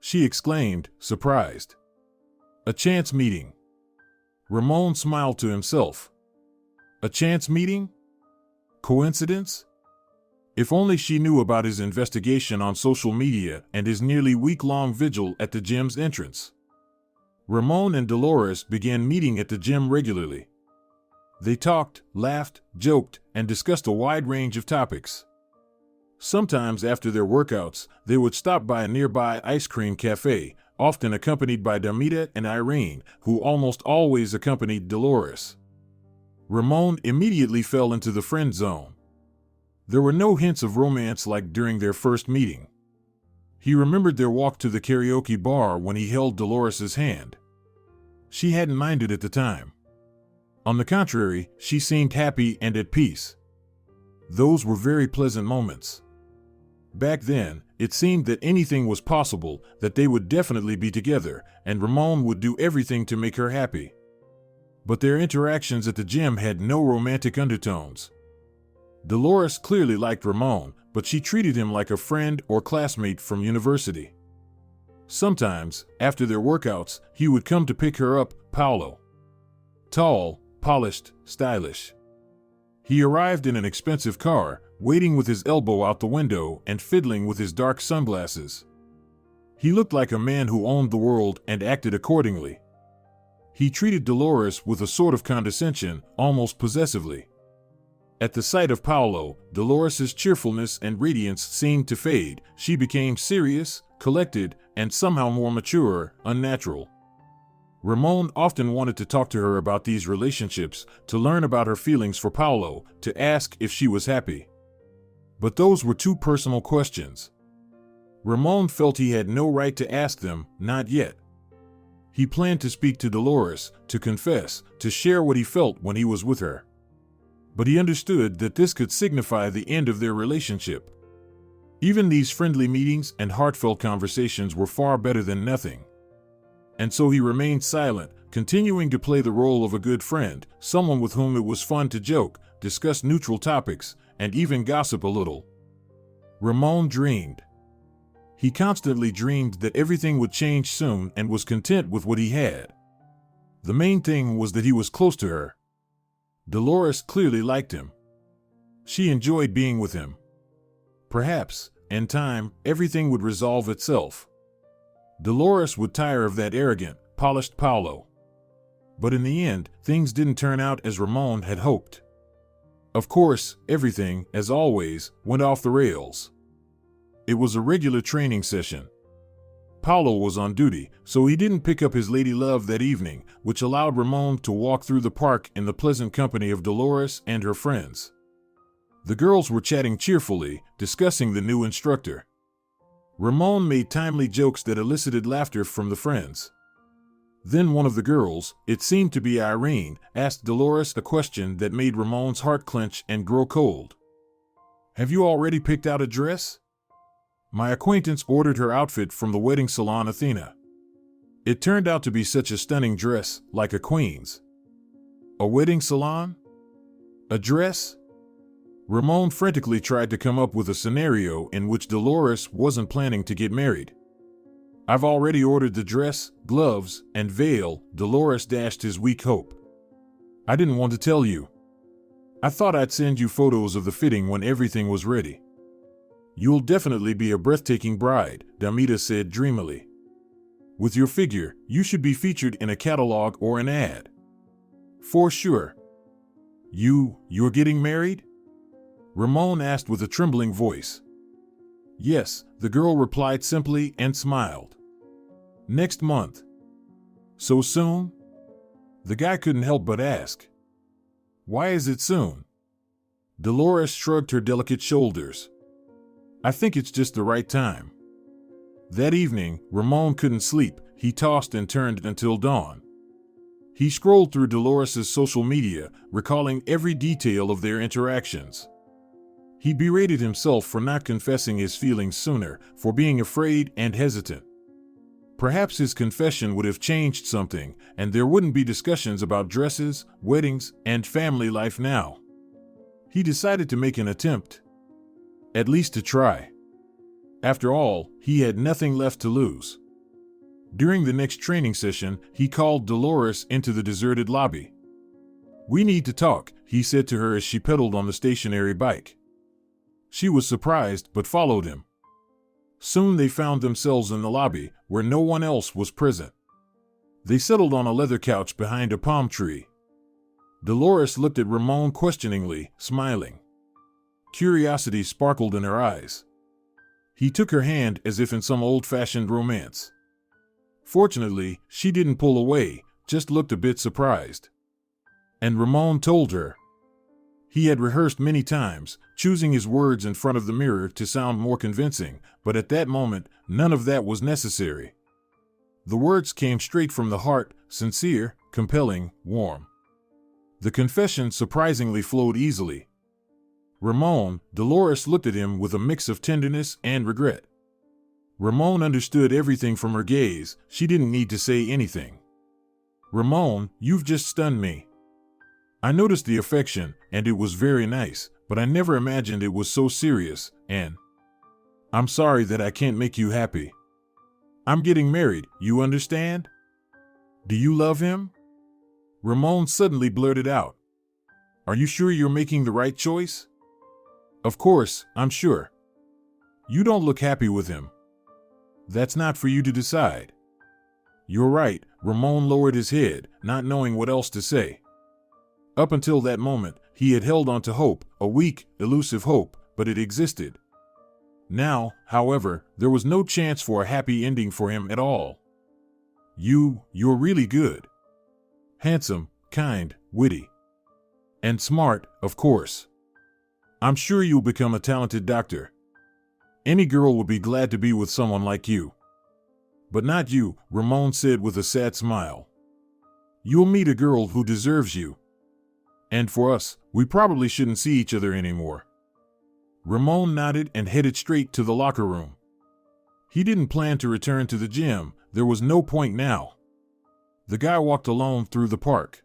[SPEAKER 2] She exclaimed, surprised. A chance meeting. Ramon smiled to himself. A chance meeting? Coincidence? If only she knew about his investigation on social media and his nearly week-long vigil at the gym's entrance. Ramon and Dolores began meeting at the gym regularly. They talked, laughed, joked, and discussed a wide range of topics. Sometimes after their workouts, they would stop by a nearby ice cream cafe, often accompanied by Damita and Irene, who almost always accompanied Dolores. Ramon immediately fell into the friend zone. There were no hints of romance like during their first meeting. He remembered their walk to the karaoke bar when he held Dolores's hand. She hadn't minded at the time. On the contrary, she seemed happy and at peace. Those were very pleasant moments. Back then, it seemed that anything was possible, that they would definitely be together, and Ramon would do everything to make her happy. But their interactions at the gym had no romantic undertones. Dolores clearly liked Ramon, but she treated him like a friend or classmate from university. Sometimes, after their workouts, he would come to pick her up, Paolo. Tall, polished, stylish. He arrived in an expensive car, waiting with his elbow out the window and fiddling with his dark sunglasses. He looked like a man who owned the world and acted accordingly. He treated Dolores with a sort of condescension, almost possessively. At the sight of Paolo, Dolores's cheerfulness and radiance seemed to fade. She became serious, collected, and somehow more mature, unnatural. Ramon often wanted to talk to her about these relationships, to learn about her feelings for Paolo, to ask if she was happy. But those were too personal questions. Ramon felt he had no right to ask them, not yet. He planned to speak to Dolores, to confess, to share what he felt when he was with her. But he understood that this could signify the end of their relationship. Even these friendly meetings and heartfelt conversations were far better than nothing. And so he remained silent, continuing to play the role of a good friend, someone with whom it was fun to joke, discuss neutral topics, and even gossip a little. Ramon dreamed. He constantly dreamed that everything would change soon and was content with what he had. The main thing was that he was close to her. Dolores clearly liked him. She enjoyed being with him. Perhaps, in time, everything would resolve itself. Dolores would tire of that arrogant, polished Paulo. But in the end, things didn't turn out as Ramon had hoped. Of course, everything, as always, went off the rails. It was a regular training session. Paulo was on duty, so he didn't pick up his lady love that evening, which allowed Ramon to walk through the park in the pleasant company of Dolores and her friends. The girls were chatting cheerfully, discussing the new instructor. Ramon made timely jokes that elicited laughter from the friends. Then one of the girls, it seemed to be Irene, asked Dolores a question that made Ramon's heart clench and grow cold. "Have you already picked out a dress?" "My acquaintance ordered her outfit from the wedding salon Athena. It turned out to be such a stunning dress, like a queen's." "A wedding salon? A dress?" Ramon frantically tried to come up with a scenario in which Dolores wasn't planning to get married. "I've already ordered the dress, gloves, and veil," Dolores dashed his weak hope. "I didn't want to tell you. I thought I'd send you photos of the fitting when everything was ready." "You'll definitely be a breathtaking bride," Damita said dreamily. "With your figure, you should be featured in a catalog or an ad." "For sure." You're getting married?" Ramon asked with a trembling voice. "Yes," the girl replied simply and smiled. "Next month." "So soon?" The guy couldn't help but ask. "Why is it soon?" Dolores shrugged her delicate shoulders. "I think it's just the right time." That evening, Ramon couldn't sleep. He tossed and turned until dawn. He scrolled through Dolores' social media, recalling every detail of their interactions. He berated himself for not confessing his feelings sooner, for being afraid and hesitant. Perhaps his confession would have changed something, and there wouldn't be discussions about dresses, weddings, and family life now. He decided to make an attempt. At least to try. After all, he had nothing left to lose. During the next training session, he called Dolores into the deserted lobby. "We need to talk," he said to her as she pedaled on the stationary bike. She was surprised but followed him. Soon they found themselves in the lobby, where no one else was present. They settled on a leather couch behind a palm tree. Dolores looked at Ramon questioningly, smiling. Curiosity sparkled in her eyes. He took her hand as if in some old-fashioned romance. Fortunately, she didn't pull away, just looked a bit surprised. And Ramon told her. He had rehearsed many times, choosing his words in front of the mirror to sound more convincing, but at that moment, none of that was necessary. The words came straight from the heart, sincere, compelling, warm. The confession surprisingly flowed easily. "Ramon," Dolores looked at him with a mix of tenderness and regret. Ramon understood everything from her gaze. She didn't need to say anything. "Ramon, you've just stunned me. I noticed the affection, and it was very nice, but I never imagined it was so serious, and I'm sorry that I can't make you happy. I'm getting married, you understand? Do you love him?" Ramon suddenly blurted out. "Are you sure you're making the right choice?" "Of course, I'm sure." "You don't look happy with him." "That's not for you to decide." "You're right," Ramon lowered his head, not knowing what else to say. Up until that moment, he had held on to hope, a weak, elusive hope, but it existed. Now, however, there was no chance for a happy ending for him at all. You're really good. Handsome, kind, witty. And smart, of course. I'm sure you'll become a talented doctor. Any girl would be glad to be with someone like you. But not you, Ramon said with a sad smile. You'll meet a girl who deserves you. And for us, we probably shouldn't see each other anymore. Ramon nodded and headed straight to the locker room. He didn't plan to return to the gym. There was no point now. The guy walked alone through the park.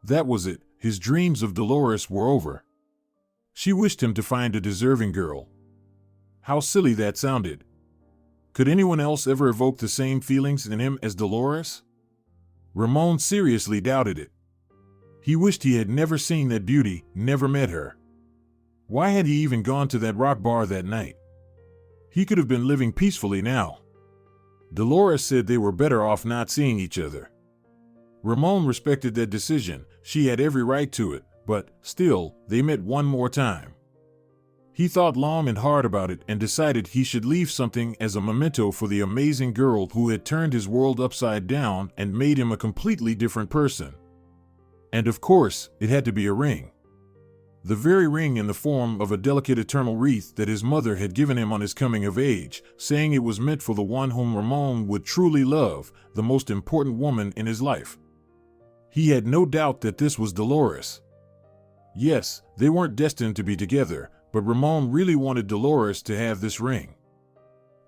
[SPEAKER 2] That was it. His dreams of Dolores were over. She wished him to find a deserving girl. How silly that sounded. Could anyone else ever evoke the same feelings in him as Dolores? Ramon seriously doubted it. He wished he had never seen that beauty, never met her. Why had he even gone to that rock bar that night? He could have been living peacefully now. Dolores said they were better off not seeing each other. Ramon respected that decision. She had every right to it, but still, they met one more time. He thought long and hard about it and decided he should leave something as a memento for the amazing girl who had turned his world upside down and made him a completely different person. And of course, it had to be a ring. The very ring in the form of a delicate eternal wreath that his mother had given him on his coming of age, saying it was meant for the one whom Ramon would truly love, the most important woman in his life. He had no doubt that this was Dolores. Yes, they weren't destined to be together, but Ramon really wanted Dolores to have this ring.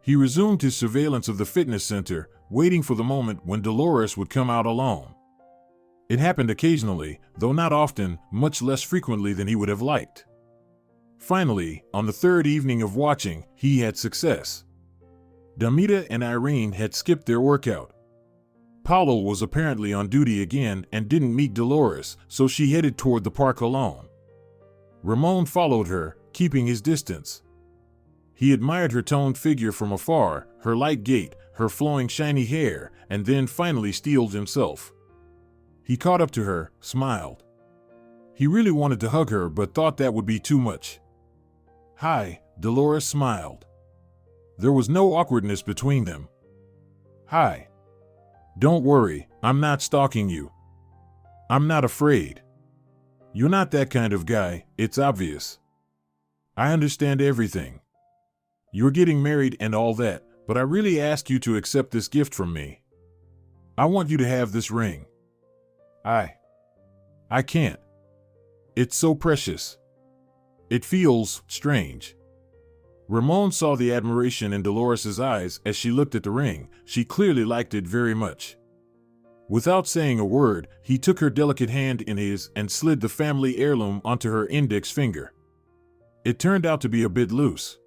[SPEAKER 2] He resumed his surveillance of the fitness center, waiting for the moment when Dolores would come out alone. It happened occasionally, though not often, much less frequently than he would have liked. Finally, on the third evening of watching, he had success. Damita and Irene had skipped their workout. Paulo was apparently on duty again and didn't meet Dolores, so she headed toward the park alone. Ramon followed her, keeping his distance. He admired her toned figure from afar, her light gait, her flowing shiny hair, and then finally steeled himself. He caught up to her, smiled. He really wanted to hug her but thought that would be too much. "Hi," Dolores smiled. There was no awkwardness between them. "Hi. Don't worry, I'm not stalking you. I'm not afraid. You're not that kind of guy, it's obvious. I understand everything. You're getting married and all that, but I really ask you to accept this gift from me. I want you to have this ring. I can't. It's so precious. It feels strange." Ramon saw the admiration in Dolores' eyes as she looked at the ring. She clearly liked it very much. Without saying a word, he took her delicate hand in his and slid the family heirloom onto her index finger. It turned out to be a bit loose.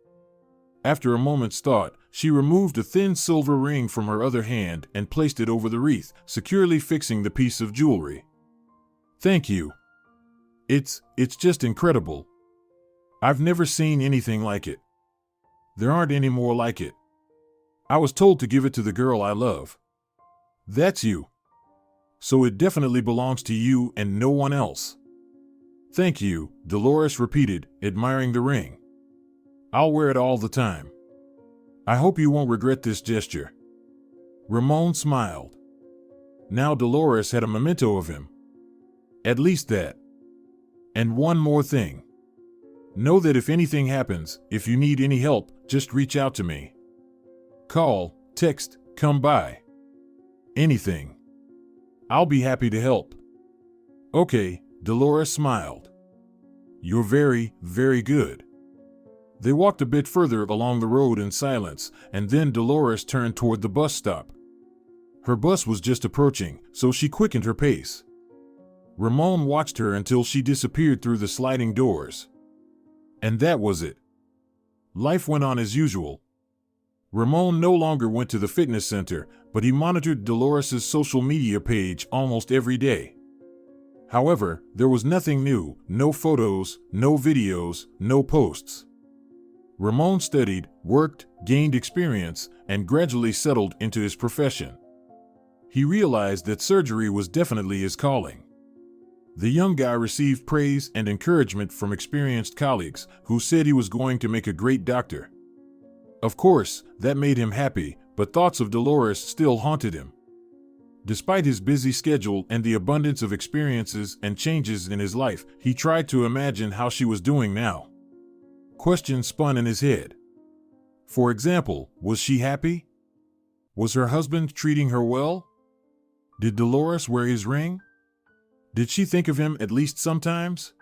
[SPEAKER 2] After a moment's thought, she removed a thin silver ring from her other hand and placed it over the wreath, securely fixing the piece of jewelry. "Thank you. It's just incredible. I've never seen anything like it. There aren't any more like it. I was told to give it to the girl I love. That's you. So it definitely belongs to you and no one else." "Thank you," Dolores repeated, admiring the ring. "I'll wear it all the time. I hope you won't regret this gesture." Ramon smiled. Now Dolores had a memento of him. At least that. "And one more thing. Know that if anything happens, if you need any help, just reach out to me. Call, text, come by. Anything. I'll be happy to help." "Okay," Dolores smiled. "You're very, very good." They walked a bit further along the road in silence, and then Dolores turned toward the bus stop. Her bus was just approaching, so she quickened her pace. Ramon watched her until she disappeared through the sliding doors. And that was it. Life went on as usual. Ramon no longer went to the fitness center, but he monitored Dolores' social media page almost every day. However, there was nothing new, no photos, no videos, no posts. Ramon studied, worked, gained experience, and gradually settled into his profession. He realized that surgery was definitely his calling. The young guy received praise and encouragement from experienced colleagues who said he was going to make a great doctor. Of course, that made him happy, but thoughts of Dolores still haunted him. Despite his busy schedule and the abundance of experiences and changes in his life, he tried to imagine how she was doing now. Questions spun in his head. For example, was she happy? Was her husband treating her well? Did Dolores wear his ring? Did she think of him at least sometimes?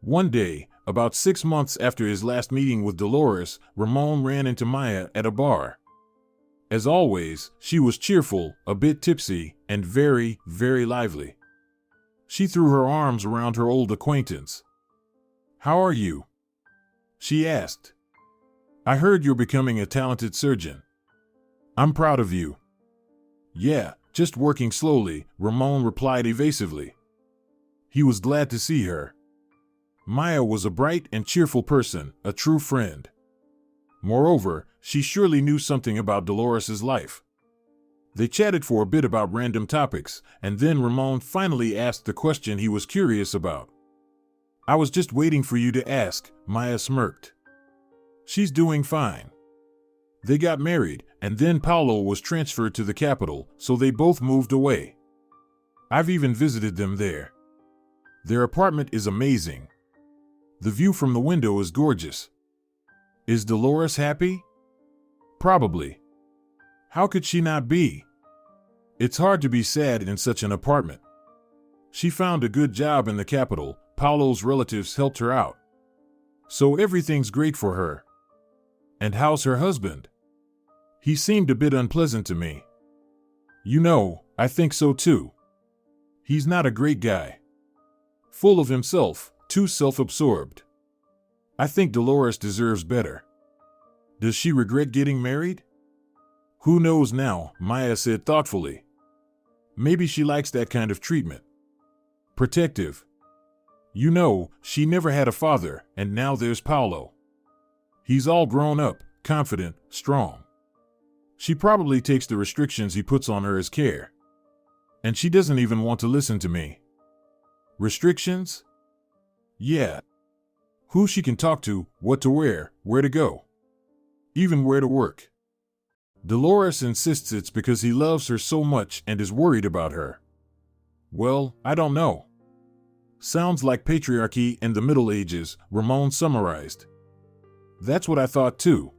[SPEAKER 2] One day, about 6 months after his last meeting with Dolores, Ramon ran into Maya at a bar. As always, she was cheerful, a bit tipsy, and very, very lively. She threw her arms around her old acquaintance. "How are you?" she asked. "I heard you're becoming a talented surgeon. I'm proud of you." "Yeah, just working slowly," Ramon replied evasively. He was glad to see her. Maya was a bright and cheerful person, a true friend. Moreover, she surely knew something about Dolores's life. They chatted for a bit about random topics, and then Ramon finally asked the question he was curious about. "I was just waiting for you to ask," Maya smirked. "She's doing fine. They got married, and then Paulo was transferred to the capital, so they both moved away. I've even visited them there. Their apartment is amazing. The view from the window is gorgeous. Is Dolores happy? Probably. How could she not be? It's hard to be sad in such an apartment. She found a good job in the capital. Paulo's relatives helped her out. So everything's great for her. And how's her husband? He seemed a bit unpleasant to me." "You know, I think so too. He's not a great guy. Full of himself, too self-absorbed. I think Dolores deserves better." "Does she regret getting married?" "Who knows now," Maya said thoughtfully. "Maybe she likes that kind of treatment. Protective. You know, she never had a father, and now there's Paulo. He's all grown up, confident, strong. She probably takes the restrictions he puts on her as care. And she doesn't even want to listen to me." "Restrictions?" "Yeah. Who she can talk to, what to wear, where to go. Even where to work. Dolores insists it's because he loves her so much and is worried about her. Well, I don't know. Sounds like patriarchy and the Middle Ages," Ramon summarized. "That's what I thought too.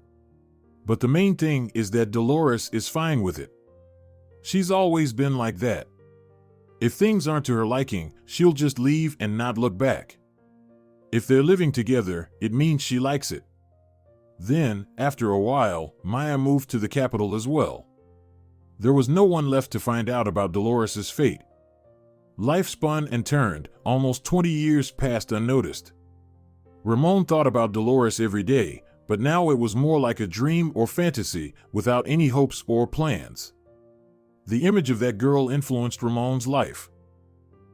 [SPEAKER 2] But the main thing is that Dolores is fine with it. She's always been like that. If things aren't to her liking, she'll just leave and not look back. If they're living together, it means she likes it." Then, after a while, Maya moved to the capital as well. There was no one left to find out about Dolores's fate. Life spun and turned, almost 20 years passed unnoticed. Ramon thought about Dolores every day, but now it was more like a dream or fantasy, without any hopes or plans. The image of that girl influenced Ramon's life.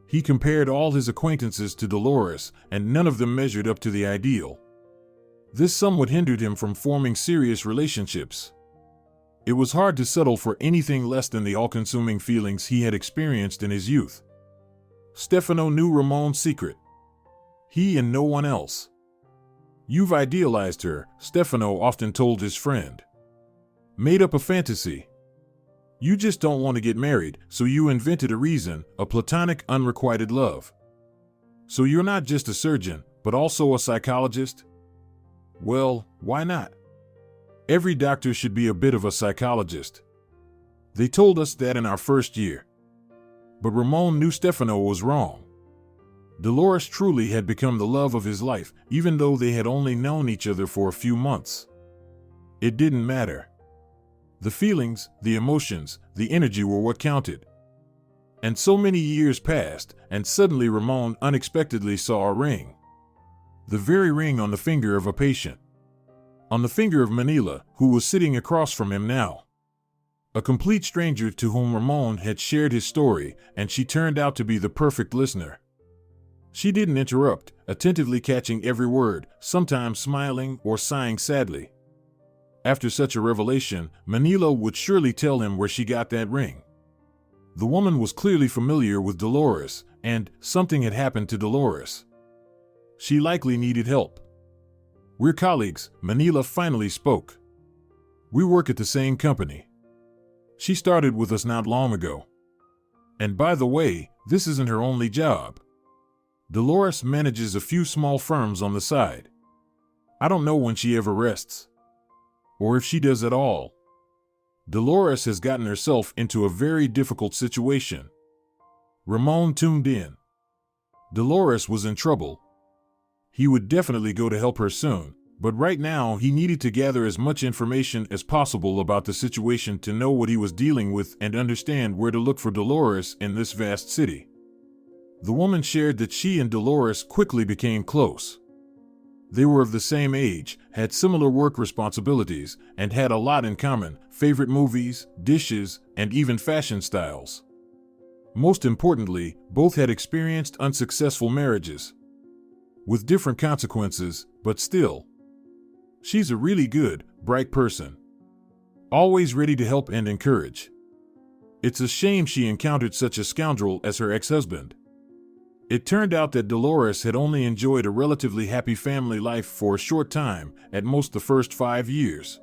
[SPEAKER 2] He compared all his acquaintances to Dolores, and none of them measured up to the ideal. This somewhat hindered him from forming serious relationships. It was hard to settle for anything less than the all-consuming feelings he had experienced in his youth. Stefano knew Ramon's secret. He and no one else. "You've idealized her," Stefano often told his friend. "Made up a fantasy. You just don't want to get married, so you invented a reason, a platonic, unrequited love. So you're not just a surgeon, but also a psychologist?" "Well, why not? Every doctor should be a bit of a psychologist. They told us that in our first year." But Ramon knew Stefano was wrong. Dolores truly had become the love of his life, even though they had only known each other for a few months. It didn't matter. The feelings, the emotions, the energy were what counted. And so many years passed, and suddenly Ramon unexpectedly saw a ring. The very ring on the finger of a patient. On the finger of Manila, who was sitting across from him now. A complete stranger to whom Ramon had shared his story, and she turned out to be the perfect listener. She didn't interrupt, attentively catching every word, sometimes smiling or sighing sadly. After such a revelation, Manila would surely tell him where she got that ring. The woman was clearly familiar with Dolores, and something had happened to Dolores. She likely needed help. "We're colleagues," Manila finally spoke. "We work at the same company. She started with us not long ago. And by the way, this isn't her only job. Dolores manages a few small firms on the side. I don't know when she ever rests. Or if she does at all. Dolores has gotten herself into a very difficult situation." Ramon tuned in. Dolores was in trouble. He would definitely go to help her soon, But right now, he needed to gather as much information as possible about the situation to know what he was dealing with and understand where to look for Dolores in this vast city. The woman shared that she and Dolores quickly became close. They were of the same age, had similar work responsibilities, and had a lot in common: favorite movies, dishes, and even fashion styles. Most importantly, both had experienced unsuccessful marriages. With different consequences, but still. She's a really good, bright person. Always ready to help and encourage. It's a shame she encountered such a scoundrel as her ex-husband. It turned out that Dolores had only enjoyed a relatively happy family life for a short time, at most the first 5 years.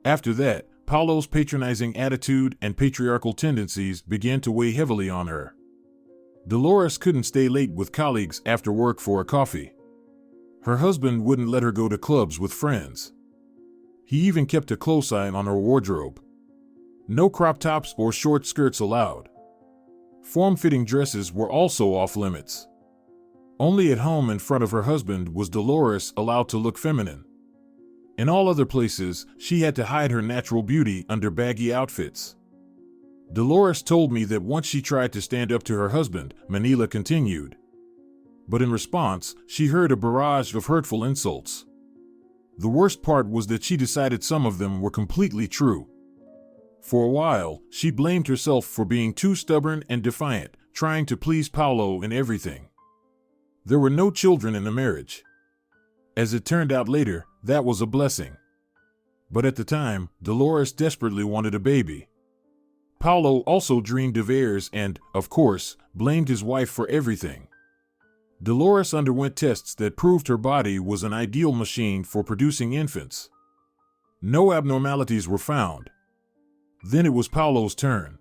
[SPEAKER 2] After that, Paulo's patronizing attitude and patriarchal tendencies began to weigh heavily on her. Dolores couldn't stay late with colleagues after work for a coffee. Her husband wouldn't let her go to clubs with friends. He even kept a close eye on her wardrobe. No crop tops or short skirts allowed. Form-fitting dresses were also off limits. Only at home in front of her husband was Dolores allowed to look feminine. In all other places, she had to hide her natural beauty under baggy outfits. Dolores told me that once she tried to stand up to her husband, Manila continued. But in response, she heard a barrage of hurtful insults. The worst part was that she decided some of them were completely true. For a while, she blamed herself for being too stubborn and defiant, trying to please Paulo in everything. There were no children in the marriage. As it turned out later, that was a blessing. But at the time, Dolores desperately wanted a baby. Paulo also dreamed of heirs and, of course, blamed his wife for everything. Dolores underwent tests that proved her body was an ideal machine for producing infants. No abnormalities were found. Then it was Paulo's turn.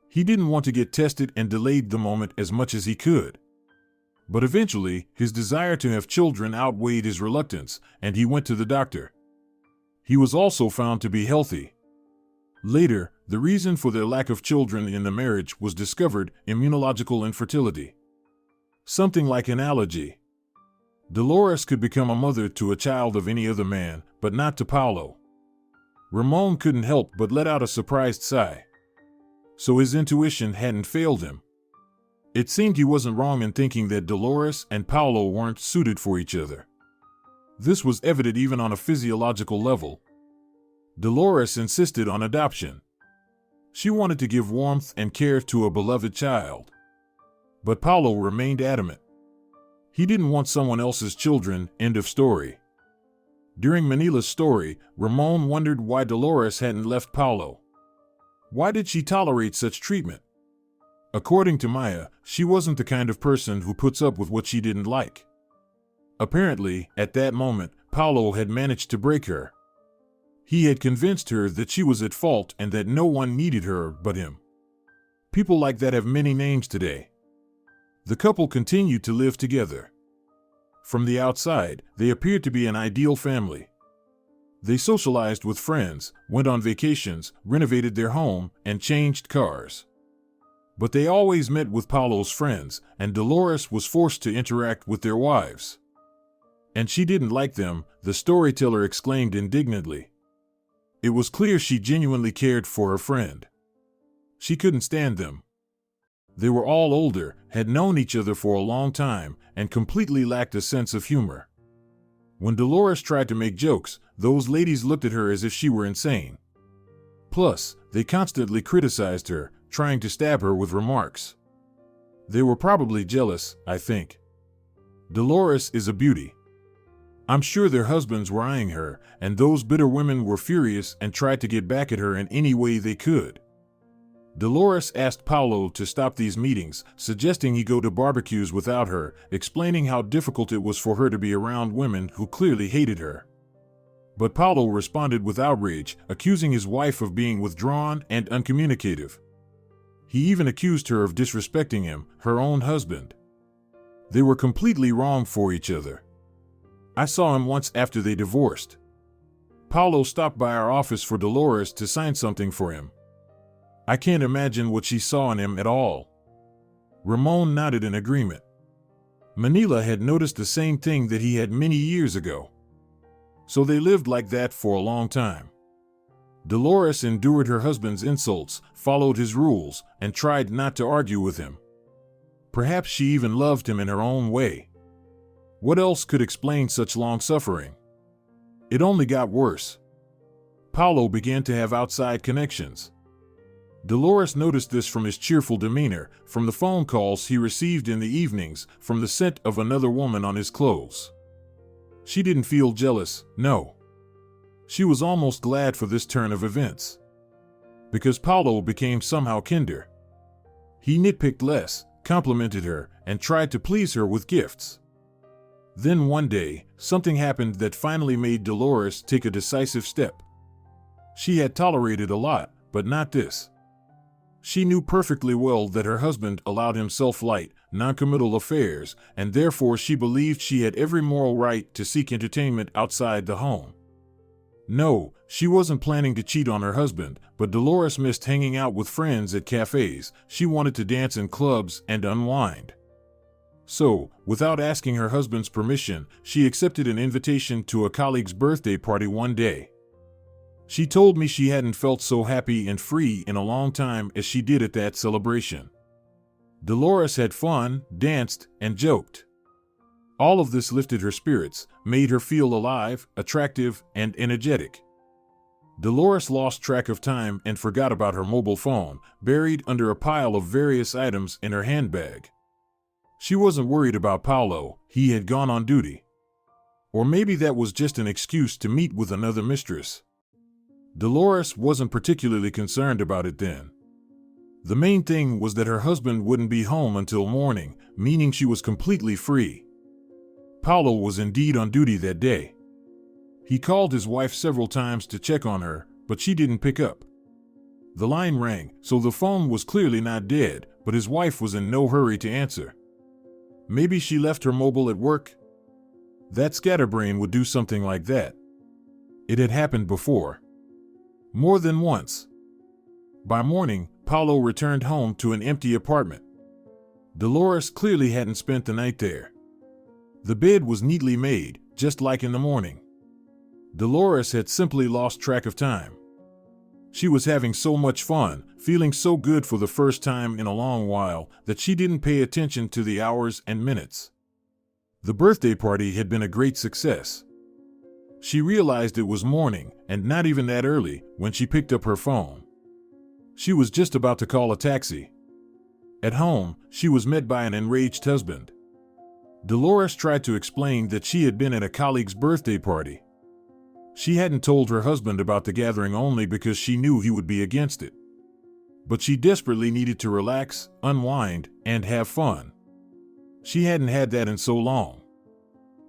[SPEAKER 2] He didn't want to get tested and delayed the moment as much as he could. But eventually, his desire to have children outweighed his reluctance, and he went to the doctor. He was also found to be healthy. Later, the reason for their lack of children in the marriage was discovered: immunological infertility. Something like an allergy. Dolores could become a mother to a child of any other man, but not to Paulo. Ramon couldn't help but let out a surprised sigh. So his intuition hadn't failed him. It seemed he wasn't wrong in thinking that Dolores and Paulo weren't suited for each other. This was evident even on a physiological level. Dolores insisted on adoption. She wanted to give warmth and care to a beloved child. But Paulo remained adamant. He didn't want someone else's children, end of story. During Manila's story, Ramon wondered why Dolores hadn't left Paulo. Why did she tolerate such treatment? According to Maya, she wasn't the kind of person who puts up with what she didn't like. Apparently, at that moment, Paulo had managed to break her. He had convinced her that she was at fault and that no one needed her but him. People like that have many names today. The couple continued to live together. From the outside, they appeared to be an ideal family. They socialized with friends, went on vacations, renovated their home, and changed cars. But they always met with Paulo's friends, and Dolores was forced to interact with their wives. And she didn't like them, the storyteller exclaimed indignantly. It was clear she genuinely cared for her friend. She couldn't stand them. They were all older, had known each other for a long time, and completely lacked a sense of humor. When Dolores tried to make jokes, those ladies looked at her as if she were insane. Plus, they constantly criticized her, trying to stab her with remarks. They were probably jealous, I think. Dolores is a beauty. I'm sure their husbands were eyeing her, and those bitter women were furious and tried to get back at her in any way they could. Dolores asked Paulo to stop these meetings, suggesting he go to barbecues without her, explaining how difficult it was for her to be around women who clearly hated her. But Paulo responded with outrage, accusing his wife of being withdrawn and uncommunicative. He even accused her of disrespecting him, her own husband. They were completely wrong for each other. I saw him once after they divorced. Paulo stopped by our office for Dolores to sign something for him. I can't imagine what she saw in him at all. Ramon nodded in agreement. Manila had noticed the same thing that he had many years ago. So they lived like that for a long time. Dolores endured her husband's insults, followed his rules, and tried not to argue with him. Perhaps she even loved him in her own way. What else could explain such long suffering? It only got worse. Paulo began to have outside connections. Dolores noticed this from his cheerful demeanor, from the phone calls he received in the evenings, from the scent of another woman on his clothes. She didn't feel jealous, no. She was almost glad for this turn of events. Because Paulo became somehow kinder. He nitpicked less, complimented her, and tried to please her with gifts. Then one day, something happened that finally made Dolores take a decisive step. She had tolerated a lot, but not this. She knew perfectly well that her husband allowed himself light, non-committal affairs, and therefore she believed she had every moral right to seek entertainment outside the home. No, she wasn't planning to cheat on her husband, but Dolores missed hanging out with friends at cafes. She wanted to dance in clubs and unwind. So, without asking her husband's permission, she accepted an invitation to a colleague's birthday party one day. She told me she hadn't felt so happy and free in a long time as she did at that celebration. Dolores had fun, danced, and joked. All of this lifted her spirits, made her feel alive, attractive, and energetic. Dolores lost track of time and forgot about her mobile phone, buried under a pile of various items in her handbag. She wasn't worried about Paulo, he had gone on duty. Or maybe that was just an excuse to meet with another mistress. Dolores wasn't particularly concerned about it then. The main thing was that her husband wouldn't be home until morning, meaning she was completely free. Paulo was indeed on duty that day. He called his wife several times to check on her, but she didn't pick up. The line rang, so the phone was clearly not dead, but his wife was in no hurry to answer. Maybe she left her mobile at work? That scatterbrain would do something like that. It had happened before. More than once. By morning, Paulo returned home to an empty apartment. Dolores clearly hadn't spent the night there. The bed was neatly made, just like in the morning. Dolores had simply lost track of time. She was having so much fun, feeling so good for the first time in a long while, that she didn't pay attention to the hours and minutes. The birthday party had been a great success. She realized it was morning, and not even that early, when she picked up her phone. She was just about to call a taxi. At home, she was met by an enraged husband. Dolores tried to explain that she had been at a colleague's birthday party. She hadn't told her husband about the gathering only because she knew he would be against it. But she desperately needed to relax, unwind, and have fun. She hadn't had that in so long.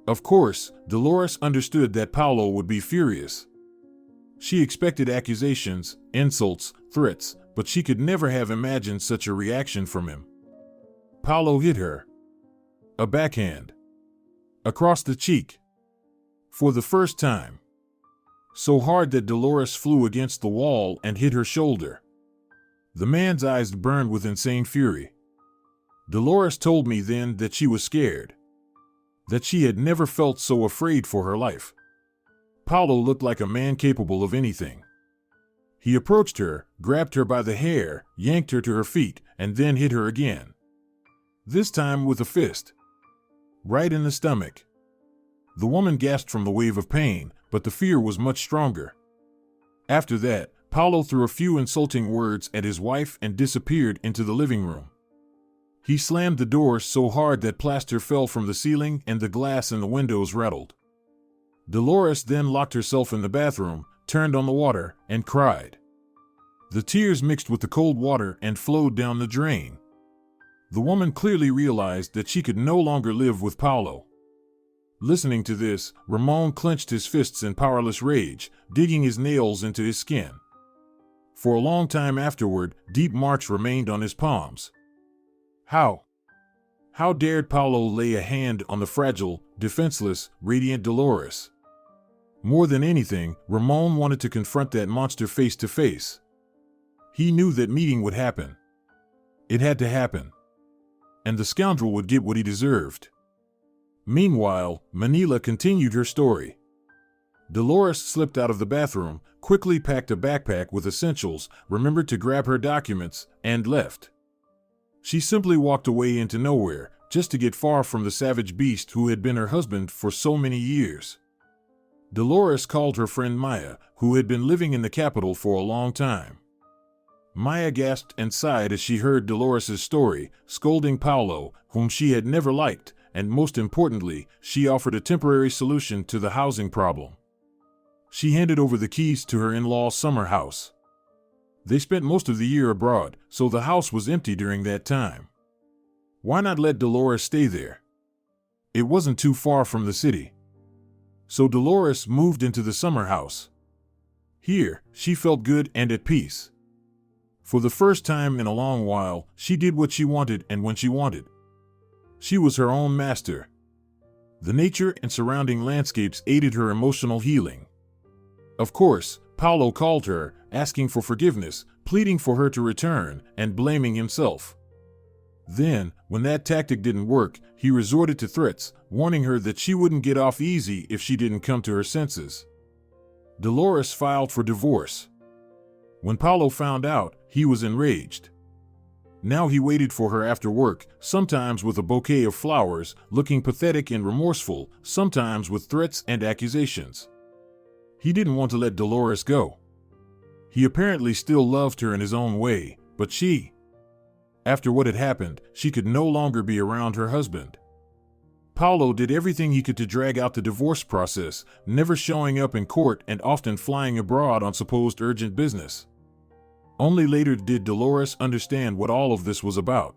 [SPEAKER 2] Of course, Dolores understood that Paulo would be furious. She expected accusations, insults, threats, but she could never have imagined such a reaction from him. Paulo hit her. A backhand. Across the cheek. For the first time. So hard that Dolores flew against the wall and hit her shoulder. The man's eyes burned with insane fury. Dolores told me then that she was scared. That she had never felt so afraid for her life. Paulo looked like a man capable of anything. He approached her, grabbed her by the hair, yanked her to her feet, and then hit her again. This time with a fist. Right in the stomach. The woman gasped from the wave of pain, but the fear was much stronger. After that, Paulo threw a few insulting words at his wife and disappeared into the living room. He slammed the door so hard that plaster fell from the ceiling and the glass in the windows rattled. Dolores then locked herself in the bathroom, turned on the water, and cried. The tears mixed with the cold water and flowed down the drain. The woman clearly realized that she could no longer live with Paulo. Listening to this, Ramon clenched his fists in powerless rage, digging his nails into his skin. For a long time afterward, deep marks remained on his palms. How dared Paulo lay a hand on the fragile, defenseless, radiant Dolores? More than anything, Ramon wanted to confront that monster face to face. He knew that meeting would happen. It had to happen. And the scoundrel would get what he deserved. Meanwhile, Manila continued her story. Dolores slipped out of the bathroom, quickly packed a backpack with essentials, remembered to grab her documents, and left. She simply walked away into nowhere, just to get far from the savage beast who had been her husband for so many years. Dolores called her friend Maya, who had been living in the capital for a long time. Maya gasped and sighed as she heard Dolores' story, scolding Paulo, whom she had never liked, and most importantly, she offered a temporary solution to the housing problem. She handed over the keys to her in-law's summer house. They spent most of the year abroad, so the house was empty during that time. Why not let Dolores stay there? It wasn't too far from the city. So Dolores moved into the summer house. Here, she felt good and at peace. For the first time in a long while, she did what she wanted and when she wanted. She was her own master. The nature and surrounding landscapes aided her emotional healing. Of course, Paulo called her, asking for forgiveness, pleading for her to return, and blaming himself. Then, when that tactic didn't work, he resorted to threats, warning her that she wouldn't get off easy if she didn't come to her senses. Dolores filed for divorce. When Paulo found out, he was enraged. Now he waited for her after work, sometimes with a bouquet of flowers, looking pathetic and remorseful, sometimes with threats and accusations. He didn't want to let Dolores go. He apparently still loved her in his own way, but she, after what had happened, she could no longer be around her husband. Paulo did everything he could to drag out the divorce process, never showing up in court and often flying abroad on supposed urgent business. Only later did Dolores understand what all of this was about.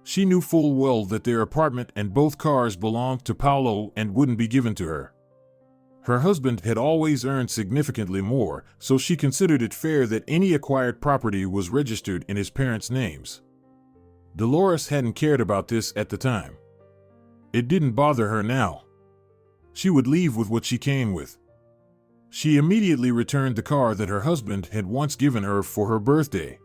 [SPEAKER 2] She knew full well that their apartment and both cars belonged to Paulo and wouldn't be given to her. Her husband had always earned significantly more, so she considered it fair that any acquired property was registered in his parents' names. Dolores hadn't cared about this at the time. It didn't bother her now. She would leave with what she came with. She immediately returned the car that her husband had once given her for her birthday.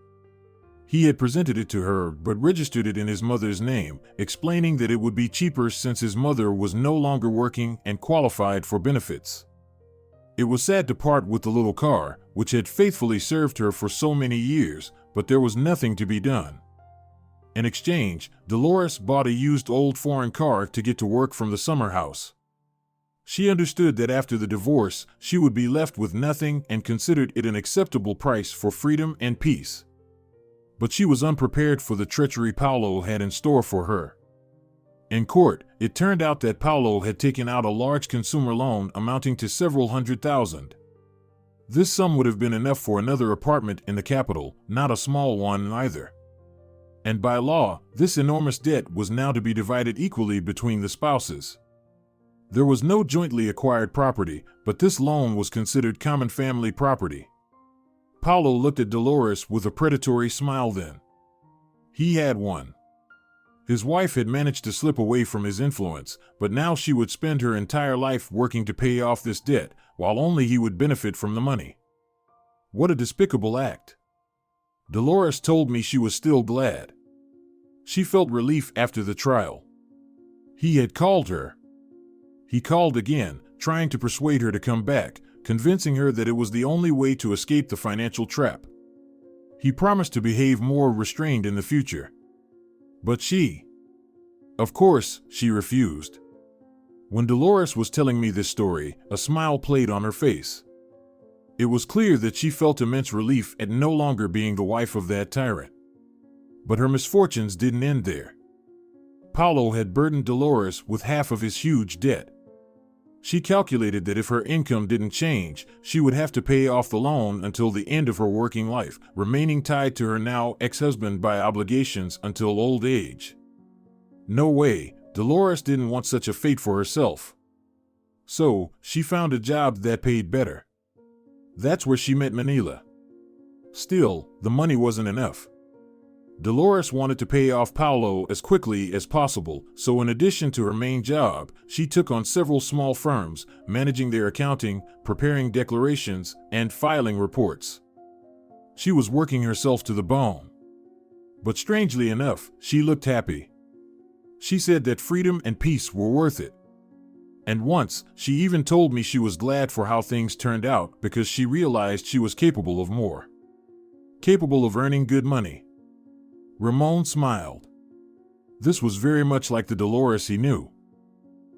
[SPEAKER 2] He had presented it to her but registered it in his mother's name, explaining that it would be cheaper since his mother was no longer working and qualified for benefits. It was sad to part with the little car, which had faithfully served her for so many years, but there was nothing to be done. In exchange, Dolores bought a used old foreign car to get to work from the summer house. She understood that after the divorce, she would be left with nothing and considered it an acceptable price for freedom and peace. But she was unprepared for the treachery Paulo had in store for her. In court, it turned out that Paulo had taken out a large consumer loan amounting to several $100,000. This sum would have been enough for another apartment in the capital, not a small one either. And by law, this enormous debt was now to be divided equally between the spouses. There was no jointly acquired property, but this loan was considered common family property. Paulo looked at Dolores with a predatory smile then. He had won. His wife had managed to slip away from his influence, but now she would spend her entire life working to pay off this debt, while only he would benefit from the money. What a despicable act. Dolores told me she was still glad. She felt relief after the trial. He had called her. He called again, trying to persuade her to come back, convincing her that it was the only way to escape the financial trap. He promised to behave more restrained in the future. But she, of course, she refused. When Dolores was telling me this story, a smile played on her face. It was clear that she felt immense relief at no longer being the wife of that tyrant. But her misfortunes didn't end there. Paulo had burdened Dolores with half of his huge debt. She calculated that if her income didn't change, she would have to pay off the loan until the end of her working life, remaining tied to her now ex-husband by obligations until old age. No way, Dolores didn't want such a fate for herself. So, she found a job that paid better. That's where she met Manila. Still, the money wasn't enough. Dolores wanted to pay off Paulo as quickly as possible, so in addition to her main job, she took on several small firms, managing their accounting, preparing declarations, and filing reports. She was working herself to the bone. But strangely enough, she looked happy. She said that freedom and peace were worth it. And once, she even told me she was glad for how things turned out because she realized she was capable of more. Capable of earning good money. Ramon smiled. This was very much like the Dolores he knew.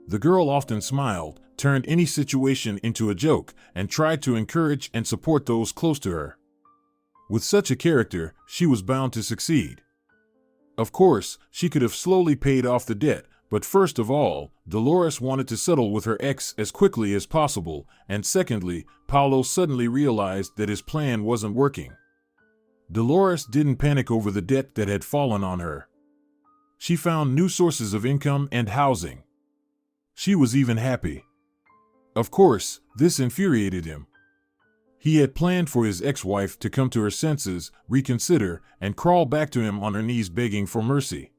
[SPEAKER 2] The girl often smiled, turned any situation into a joke, and tried to encourage and support those close to her. With such a character, she was bound to succeed. Of course, she could have slowly paid off the debt, but first of all, Dolores wanted to settle with her ex as quickly as possible, and secondly, Paulo suddenly realized that his plan wasn't working. Dolores didn't panic over the debt that had fallen on her. She found new sources of income and housing. She was even happy. Of course, this infuriated him. He had planned for his ex-wife to come to her senses, reconsider, and crawl back to him on her knees begging for mercy.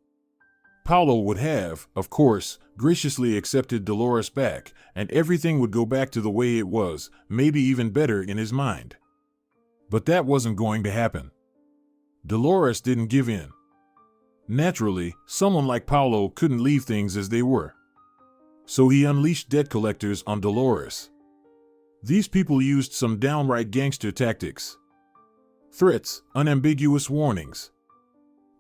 [SPEAKER 2] Paulo would have, of course, graciously accepted Dolores back, and everything would go back to the way it was, maybe even better in his mind. But that wasn't going to happen. Dolores didn't give in. Naturally, someone like Paulo couldn't leave things as they were. So he unleashed debt collectors on Dolores. These people used some downright gangster tactics. Threats, unambiguous warnings.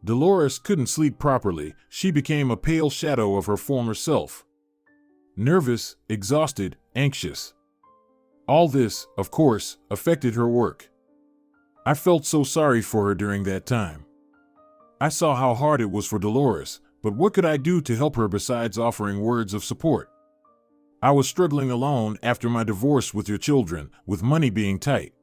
[SPEAKER 2] Dolores couldn't sleep properly. She became a pale shadow of her former self. Nervous, exhausted, anxious. All this, of course, affected her work. I felt so sorry for her during that time. I saw how hard it was for Dolores, but what could I do to help her besides offering words of support? I was struggling alone after my divorce with your children, with money being tight.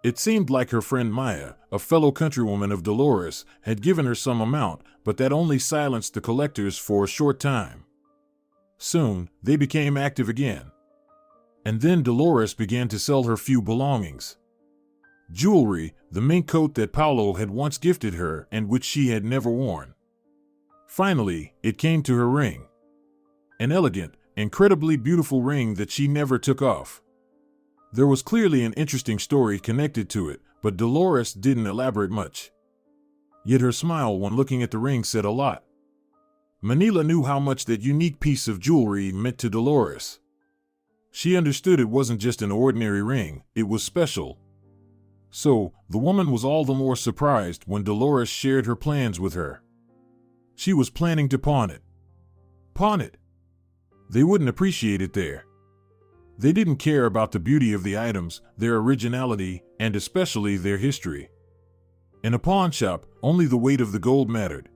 [SPEAKER 2] It seemed like her friend Maya, a fellow countrywoman of Dolores, had given her some amount, but that only silenced the collectors for a short time. Soon, they became active again. And then Dolores began to sell her few belongings. Jewelry, the mink coat that Paulo had once gifted her and which she had never worn. Finally, it came to her ring. An elegant, incredibly beautiful ring that she never took off. There was clearly an interesting story connected to it, but Dolores didn't elaborate much. Yet her smile when looking at the ring said a lot. Manila knew how much that unique piece of jewelry meant to Dolores. She understood it wasn't just an ordinary ring, it was special. So, the woman was all the more surprised when Dolores shared her plans with her. She was planning to pawn it. Pawn it? They wouldn't appreciate it there. They didn't care about the beauty of the items, their originality, and especially their history. In a pawn shop, only the weight of the gold mattered.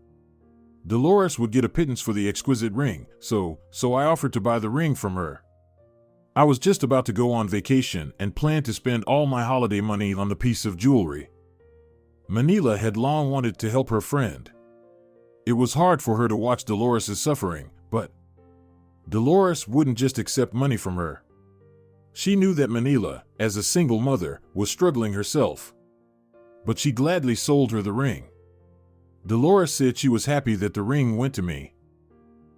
[SPEAKER 2] Dolores would get a pittance for the exquisite ring, so I offered to buy the ring from her. I was just about to go on vacation and planned to spend all my holiday money on the piece of jewelry. Manila had long wanted to help her friend. It was hard for her to watch Dolores' suffering, but Dolores wouldn't just accept money from her. She knew that Manila, as a single mother, was struggling herself. But she gladly sold her the ring. Dolores said she was happy that the ring went to me.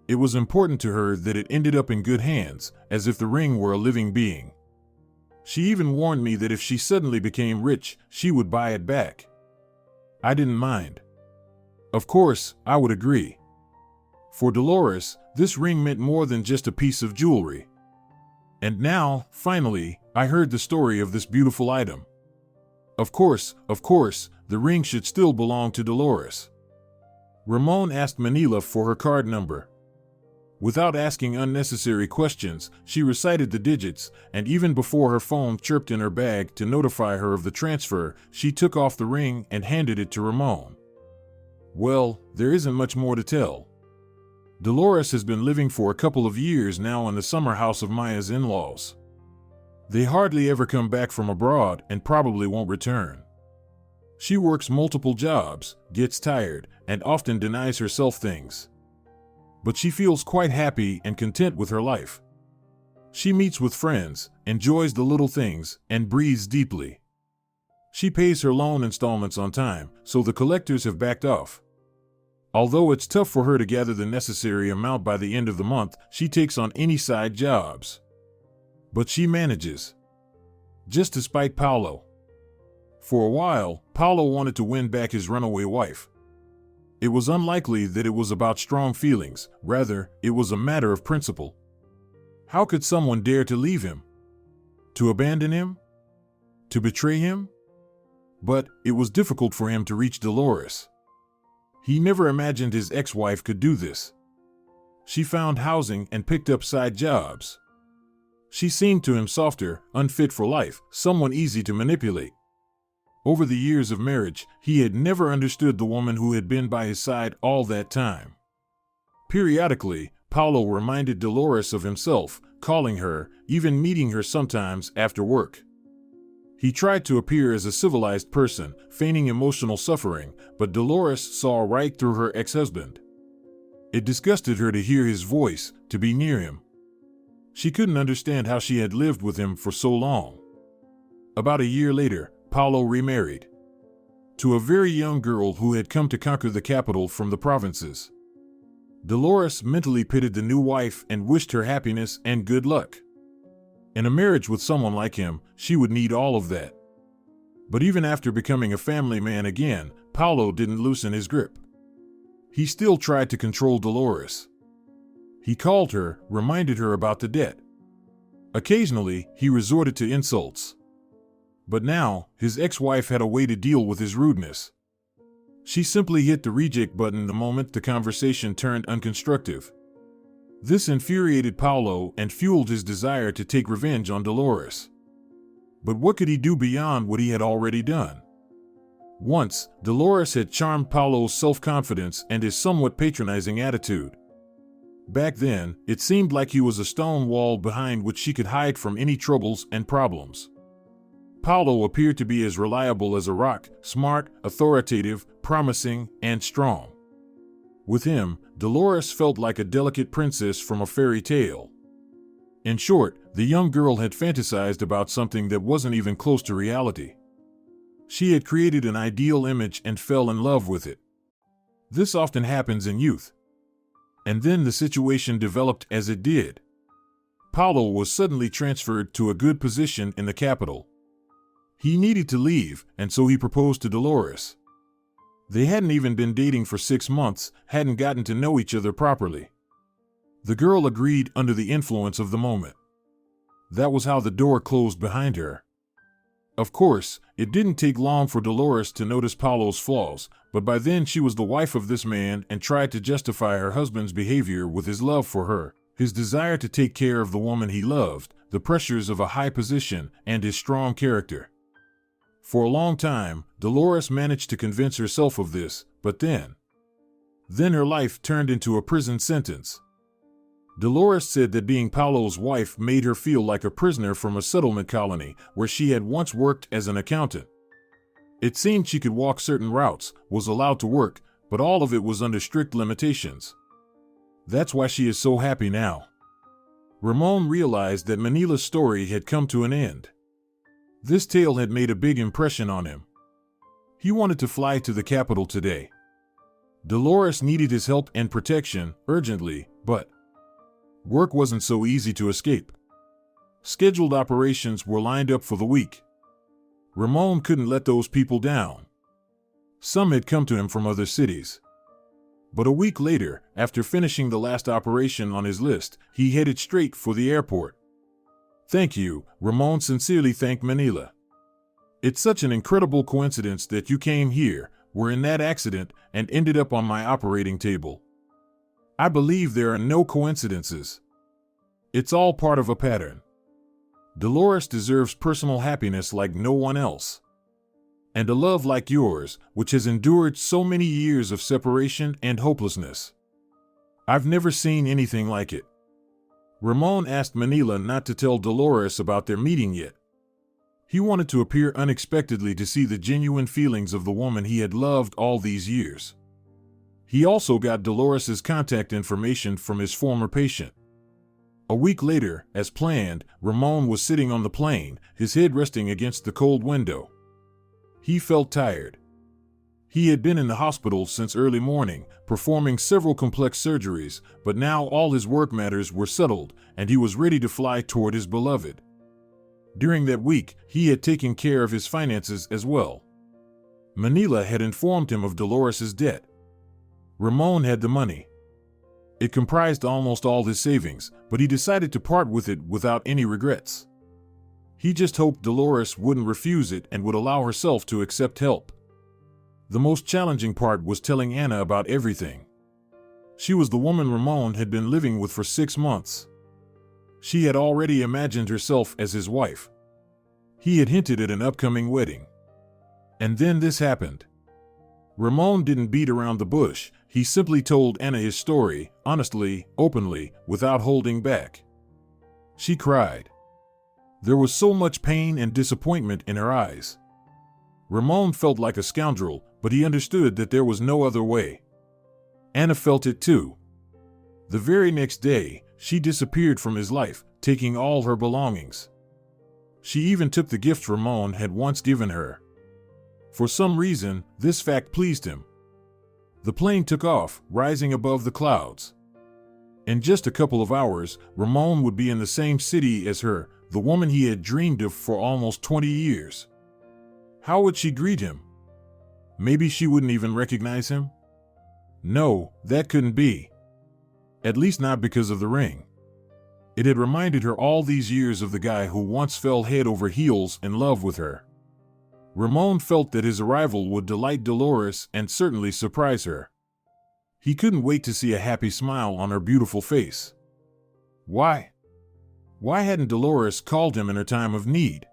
[SPEAKER 2] It was important to her that it ended up in good hands, as if the ring were a living being. She even warned me that if she suddenly became rich, she would buy it back. I didn't mind. Of course, I would agree. For Dolores, this ring meant more than just a piece of jewelry. And now, finally, I heard the story of this beautiful item. Of course, the ring should still belong to Dolores. Ramon asked Manila for her card number. Without asking unnecessary questions, she recited the digits, and even before her phone chirped in her bag to notify her of the transfer, she took off the ring and handed it to Ramon. Well, there isn't much more to tell. Dolores has been living for a couple of years now in the summer house of Maya's in-laws. They hardly ever come back from abroad and probably won't return. She works multiple jobs, gets tired, and often denies herself things. But she feels quite happy and content with her life. She meets with friends, enjoys the little things, and breathes deeply. She pays her loan installments on time, so the collectors have backed off. Although it's tough for her to gather the necessary amount by the end of the month, she takes on any side jobs. But she manages. Just to spite Paulo. For a while, Paulo wanted to win back his runaway wife. It was unlikely that it was about strong feelings, rather, it was a matter of principle. How could someone dare to leave him? To abandon him? To betray him? But it was difficult for him to reach Dolores. He never imagined his ex-wife could do this. She found housing and picked up side jobs. She seemed to him softer, unfit for life, someone easy to manipulate. Over the years of marriage, he had never understood the woman who had been by his side all that time. Periodically, Paulo reminded Dolores of himself, calling her, even meeting her sometimes after work. He tried to appear as a civilized person, feigning emotional suffering, but Dolores saw right through her ex-husband. It disgusted her to hear his voice, to be near him. She couldn't understand how she had lived with him for so long. About a year later, Paulo remarried to a very young girl who had come to conquer the capital from the provinces. Dolores mentally pitied the new wife and wished her happiness and good luck. In a marriage with someone like him, she would need all of that. But even after becoming a family man again, Paulo didn't loosen his grip. He still tried to control Dolores. He called her, reminded her about the debt. Occasionally, he resorted to insults. But now, his ex-wife had a way to deal with his rudeness. She simply hit the reject button the moment the conversation turned unconstructive. This infuriated Paulo and fueled his desire to take revenge on Dolores. But what could he do beyond what he had already done? Once, Dolores had charmed Paulo's self-confidence and his somewhat patronizing attitude. Back then, it seemed like he was a stone wall behind which she could hide from any troubles and problems. Paulo appeared to be as reliable as a rock, smart, authoritative, promising, and strong. With him, Dolores felt like a delicate princess from a fairy tale. In short, the young girl had fantasized about something that wasn't even close to reality. She had created an ideal image and fell in love with it. This often happens in youth. And then the situation developed as it did. Paulo was suddenly transferred to a good position in the capital. He needed to leave, and so he proposed to Dolores. They hadn't even been dating for 6 months, hadn't gotten to know each other properly. The girl agreed under the influence of the moment. That was how the door closed behind her. Of course, it didn't take long for Dolores to notice Paulo's flaws, but by then she was the wife of this man and tried to justify her husband's behavior with his love for her, his desire to take care of the woman he loved, the pressures of a high position, and his strong character. For a long time, Dolores managed to convince herself of this, but then her life turned into a prison sentence. Dolores said that being Paulo's wife made her feel like a prisoner from a settlement colony where she had once worked as an accountant. It seemed she could walk certain routes, was allowed to work, but all of it was under strict limitations. That's why she is so happy now. Ramon realized that Manila's story had come to an end. This tale had made a big impression on him. He wanted to fly to the capital today. Dolores needed his help and protection urgently, but work wasn't so easy to escape. Scheduled operations were lined up for the week. Ramon couldn't let those people down. Some had come to him from other cities. But a week later, after finishing the last operation on his list, he headed straight for the airport. "Thank you," Ramon sincerely thanked Manila. "It's such an incredible coincidence that you came here, were in that accident, and ended up on my operating table. I believe there are no coincidences. It's all part of a pattern. Dolores deserves personal happiness like no one else. And a love like yours, which has endured so many years of separation and hopelessness. I've never seen anything like it." Ramon asked Manila not to tell Dolores about their meeting yet. He wanted to appear unexpectedly to see the genuine feelings of the woman he had loved all these years. He also got Dolores's contact information from his former patient. A week later, as planned, Ramon was sitting on the plane, his head resting against the cold window. He felt tired. He had been in the hospital since early morning, performing several complex surgeries, but now all his work matters were settled, and he was ready to fly toward his beloved. During that week, he had taken care of his finances as well. Manila had informed him of Dolores's debt. Ramon had the money. It comprised almost all his savings, but he decided to part with it without any regrets. He just hoped Dolores wouldn't refuse it and would allow herself to accept help. The most challenging part was telling Anna about everything. She was the woman Ramon had been living with for 6 months. She had already imagined herself as his wife. He had hinted at an upcoming wedding. And then this happened. Ramon didn't beat around the bush. He simply told Anna his story, honestly, openly, without holding back. She cried. There was so much pain and disappointment in her eyes. Ramon felt like a scoundrel, but he understood that there was no other way. Anna felt it too. The very next day, she disappeared from his life, taking all her belongings. She even took the gift Ramon had once given her. For some reason, this fact pleased him. The plane took off, rising above the clouds. In just a couple of hours, Ramon would be in the same city as her, the woman he had dreamed of for almost 20 years. How would she greet him? Maybe she wouldn't even recognize him? No, that couldn't be. At least not because of the ring. It had reminded her all these years of the guy who once fell head over heels in love with her. Ramon felt that his arrival would delight Dolores and certainly surprise her. He couldn't wait to see a happy smile on her beautiful face. Why? Why hadn't Dolores called him in her time of need?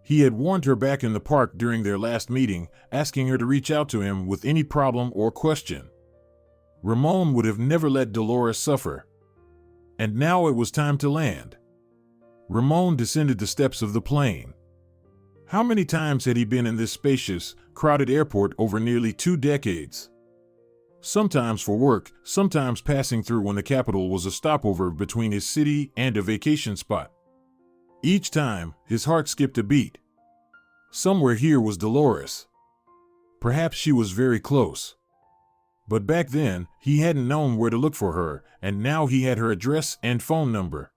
[SPEAKER 2] He had warned her back in the park during their last meeting, asking her to reach out to him with any problem or question. Ramon would have never let Dolores suffer. And now it was time to land. Ramon descended the steps of the plane. How many times had he been in this spacious, crowded airport over nearly 2 decades? Sometimes for work, sometimes passing through when the capital was a stopover between his city and a vacation spot. Each time, his heart skipped a beat. Somewhere here was Dolores. Perhaps she was very close. But back then, he hadn't known where to look for her, and now he had her address and phone number.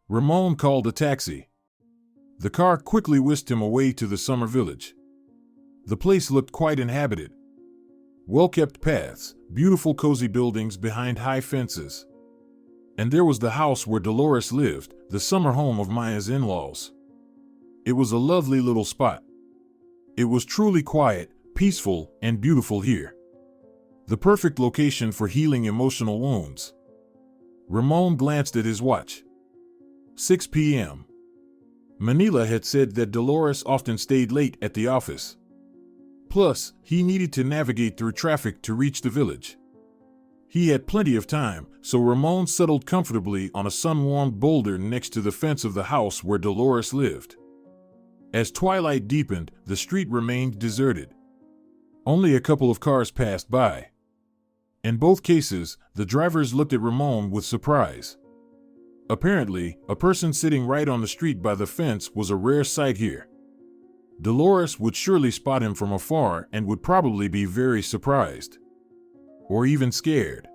[SPEAKER 2] Ramon called a taxi. The car quickly whisked him away to the summer village. The place looked quite inhabited. Well-kept paths, beautiful cozy buildings behind high fences. And there was the house where Dolores lived, the summer home of Maya's in-laws. It was a lovely little spot. It was truly quiet, peaceful, and beautiful here. The perfect location for healing emotional wounds. Ramon glanced at his watch. 6 p.m. Manila had said that Dolores often stayed late at the office. Plus, he needed to navigate through traffic to reach the village. He had plenty of time, so Ramon settled comfortably on a sun-warmed boulder next to the fence of the house where Dolores lived. As twilight deepened, the street remained deserted. Only a couple of cars passed by. In both cases, the drivers looked at Ramon with surprise. Apparently, a person sitting right on the street by the fence was a rare sight here. Dolores would surely spot him from afar and would probably be very surprised. Or even scared.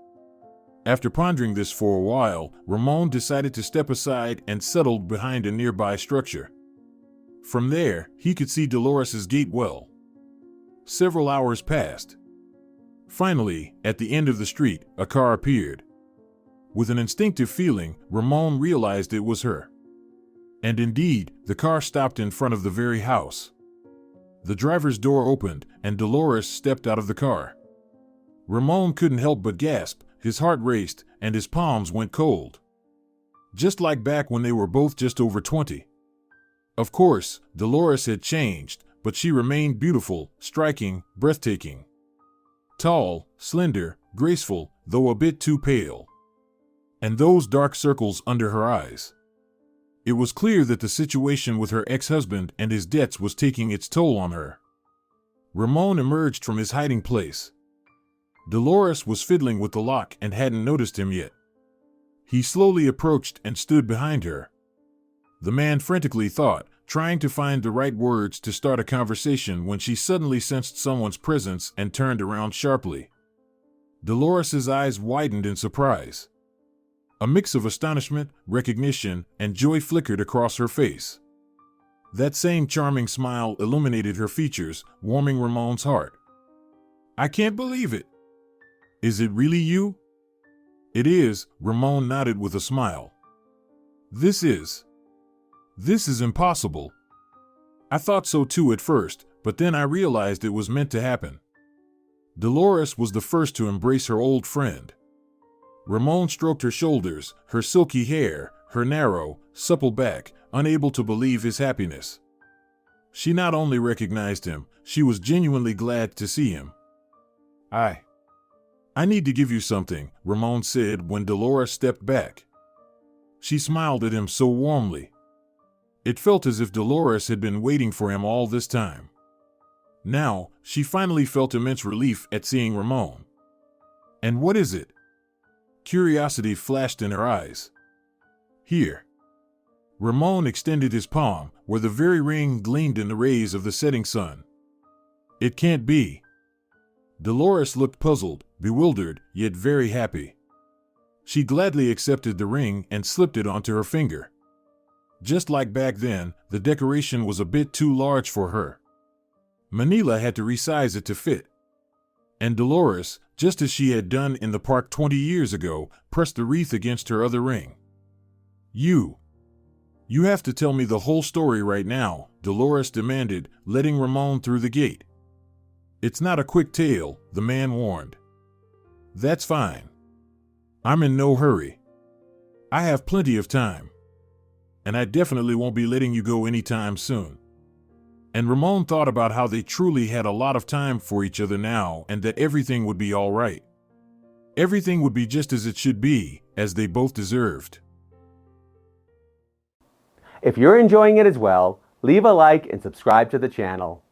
[SPEAKER 2] After pondering this for a while, Ramon decided to step aside and settled behind a nearby structure. From there, he could see Dolores's gate well. Several hours passed. Finally, at the end of the street, a car appeared. With an instinctive feeling, Ramon realized it was her. And indeed, the car stopped in front of the very house. The driver's door opened, and Dolores stepped out of the car. Ramon couldn't help but gasp, his heart raced, and his palms went cold. Just like back when they were both just over 20. Of course, Dolores had changed, but she remained beautiful, striking, breathtaking. Tall, slender, graceful, though a bit too pale. And those dark circles under her eyes. It was clear that the situation with her ex-husband and his debts was taking its toll on her. Ramon emerged from his hiding place. Dolores was fiddling with the lock and hadn't noticed him yet. He slowly approached and stood behind her. The man frantically thought, trying to find the right words to start a conversation when she suddenly sensed someone's presence and turned around sharply. Dolores's eyes widened in surprise. A mix of astonishment, recognition, and joy flickered across her face. That same charming smile illuminated her features, warming Ramon's heart. "I can't believe it. Is it really you?" It is, Ramon nodded with a smile. This is impossible. I thought so too at first, but then I realized it was meant to happen. Dolores was the first to embrace her old friend. Ramon stroked her shoulders, her silky hair, her narrow, supple back, unable to believe his happiness. She not only recognized him, she was genuinely glad to see him. I need to give you something, Ramon said when Dolores stepped back. She smiled at him so warmly. It felt as if Dolores had been waiting for him all this time. Now, she finally felt immense relief at seeing Ramon. And what is it? Curiosity flashed in her eyes. Here. Ramon extended his palm, where the very ring gleamed in the rays of the setting sun. It can't be. Dolores looked puzzled, bewildered, yet very happy. She gladly accepted the ring and slipped it onto her finger. Just like back then, the decoration was a bit too large for her. Manila had to resize it to fit. And Dolores, just as she had done in the park 20 years ago, pressed the wreath against her other ring. You have to tell me the whole story right now, Dolores demanded, letting Ramon through the gate. It's not a quick tale, the man warned. That's fine. I'm in no hurry. I have plenty of time. And I definitely won't be letting you go anytime soon. And Ramon thought about how they truly had a lot of time for each other now and that everything would be all right. Everything would be just as it should be, as they both deserved.
[SPEAKER 1] If you're enjoying it as well, leave a like and subscribe to the channel.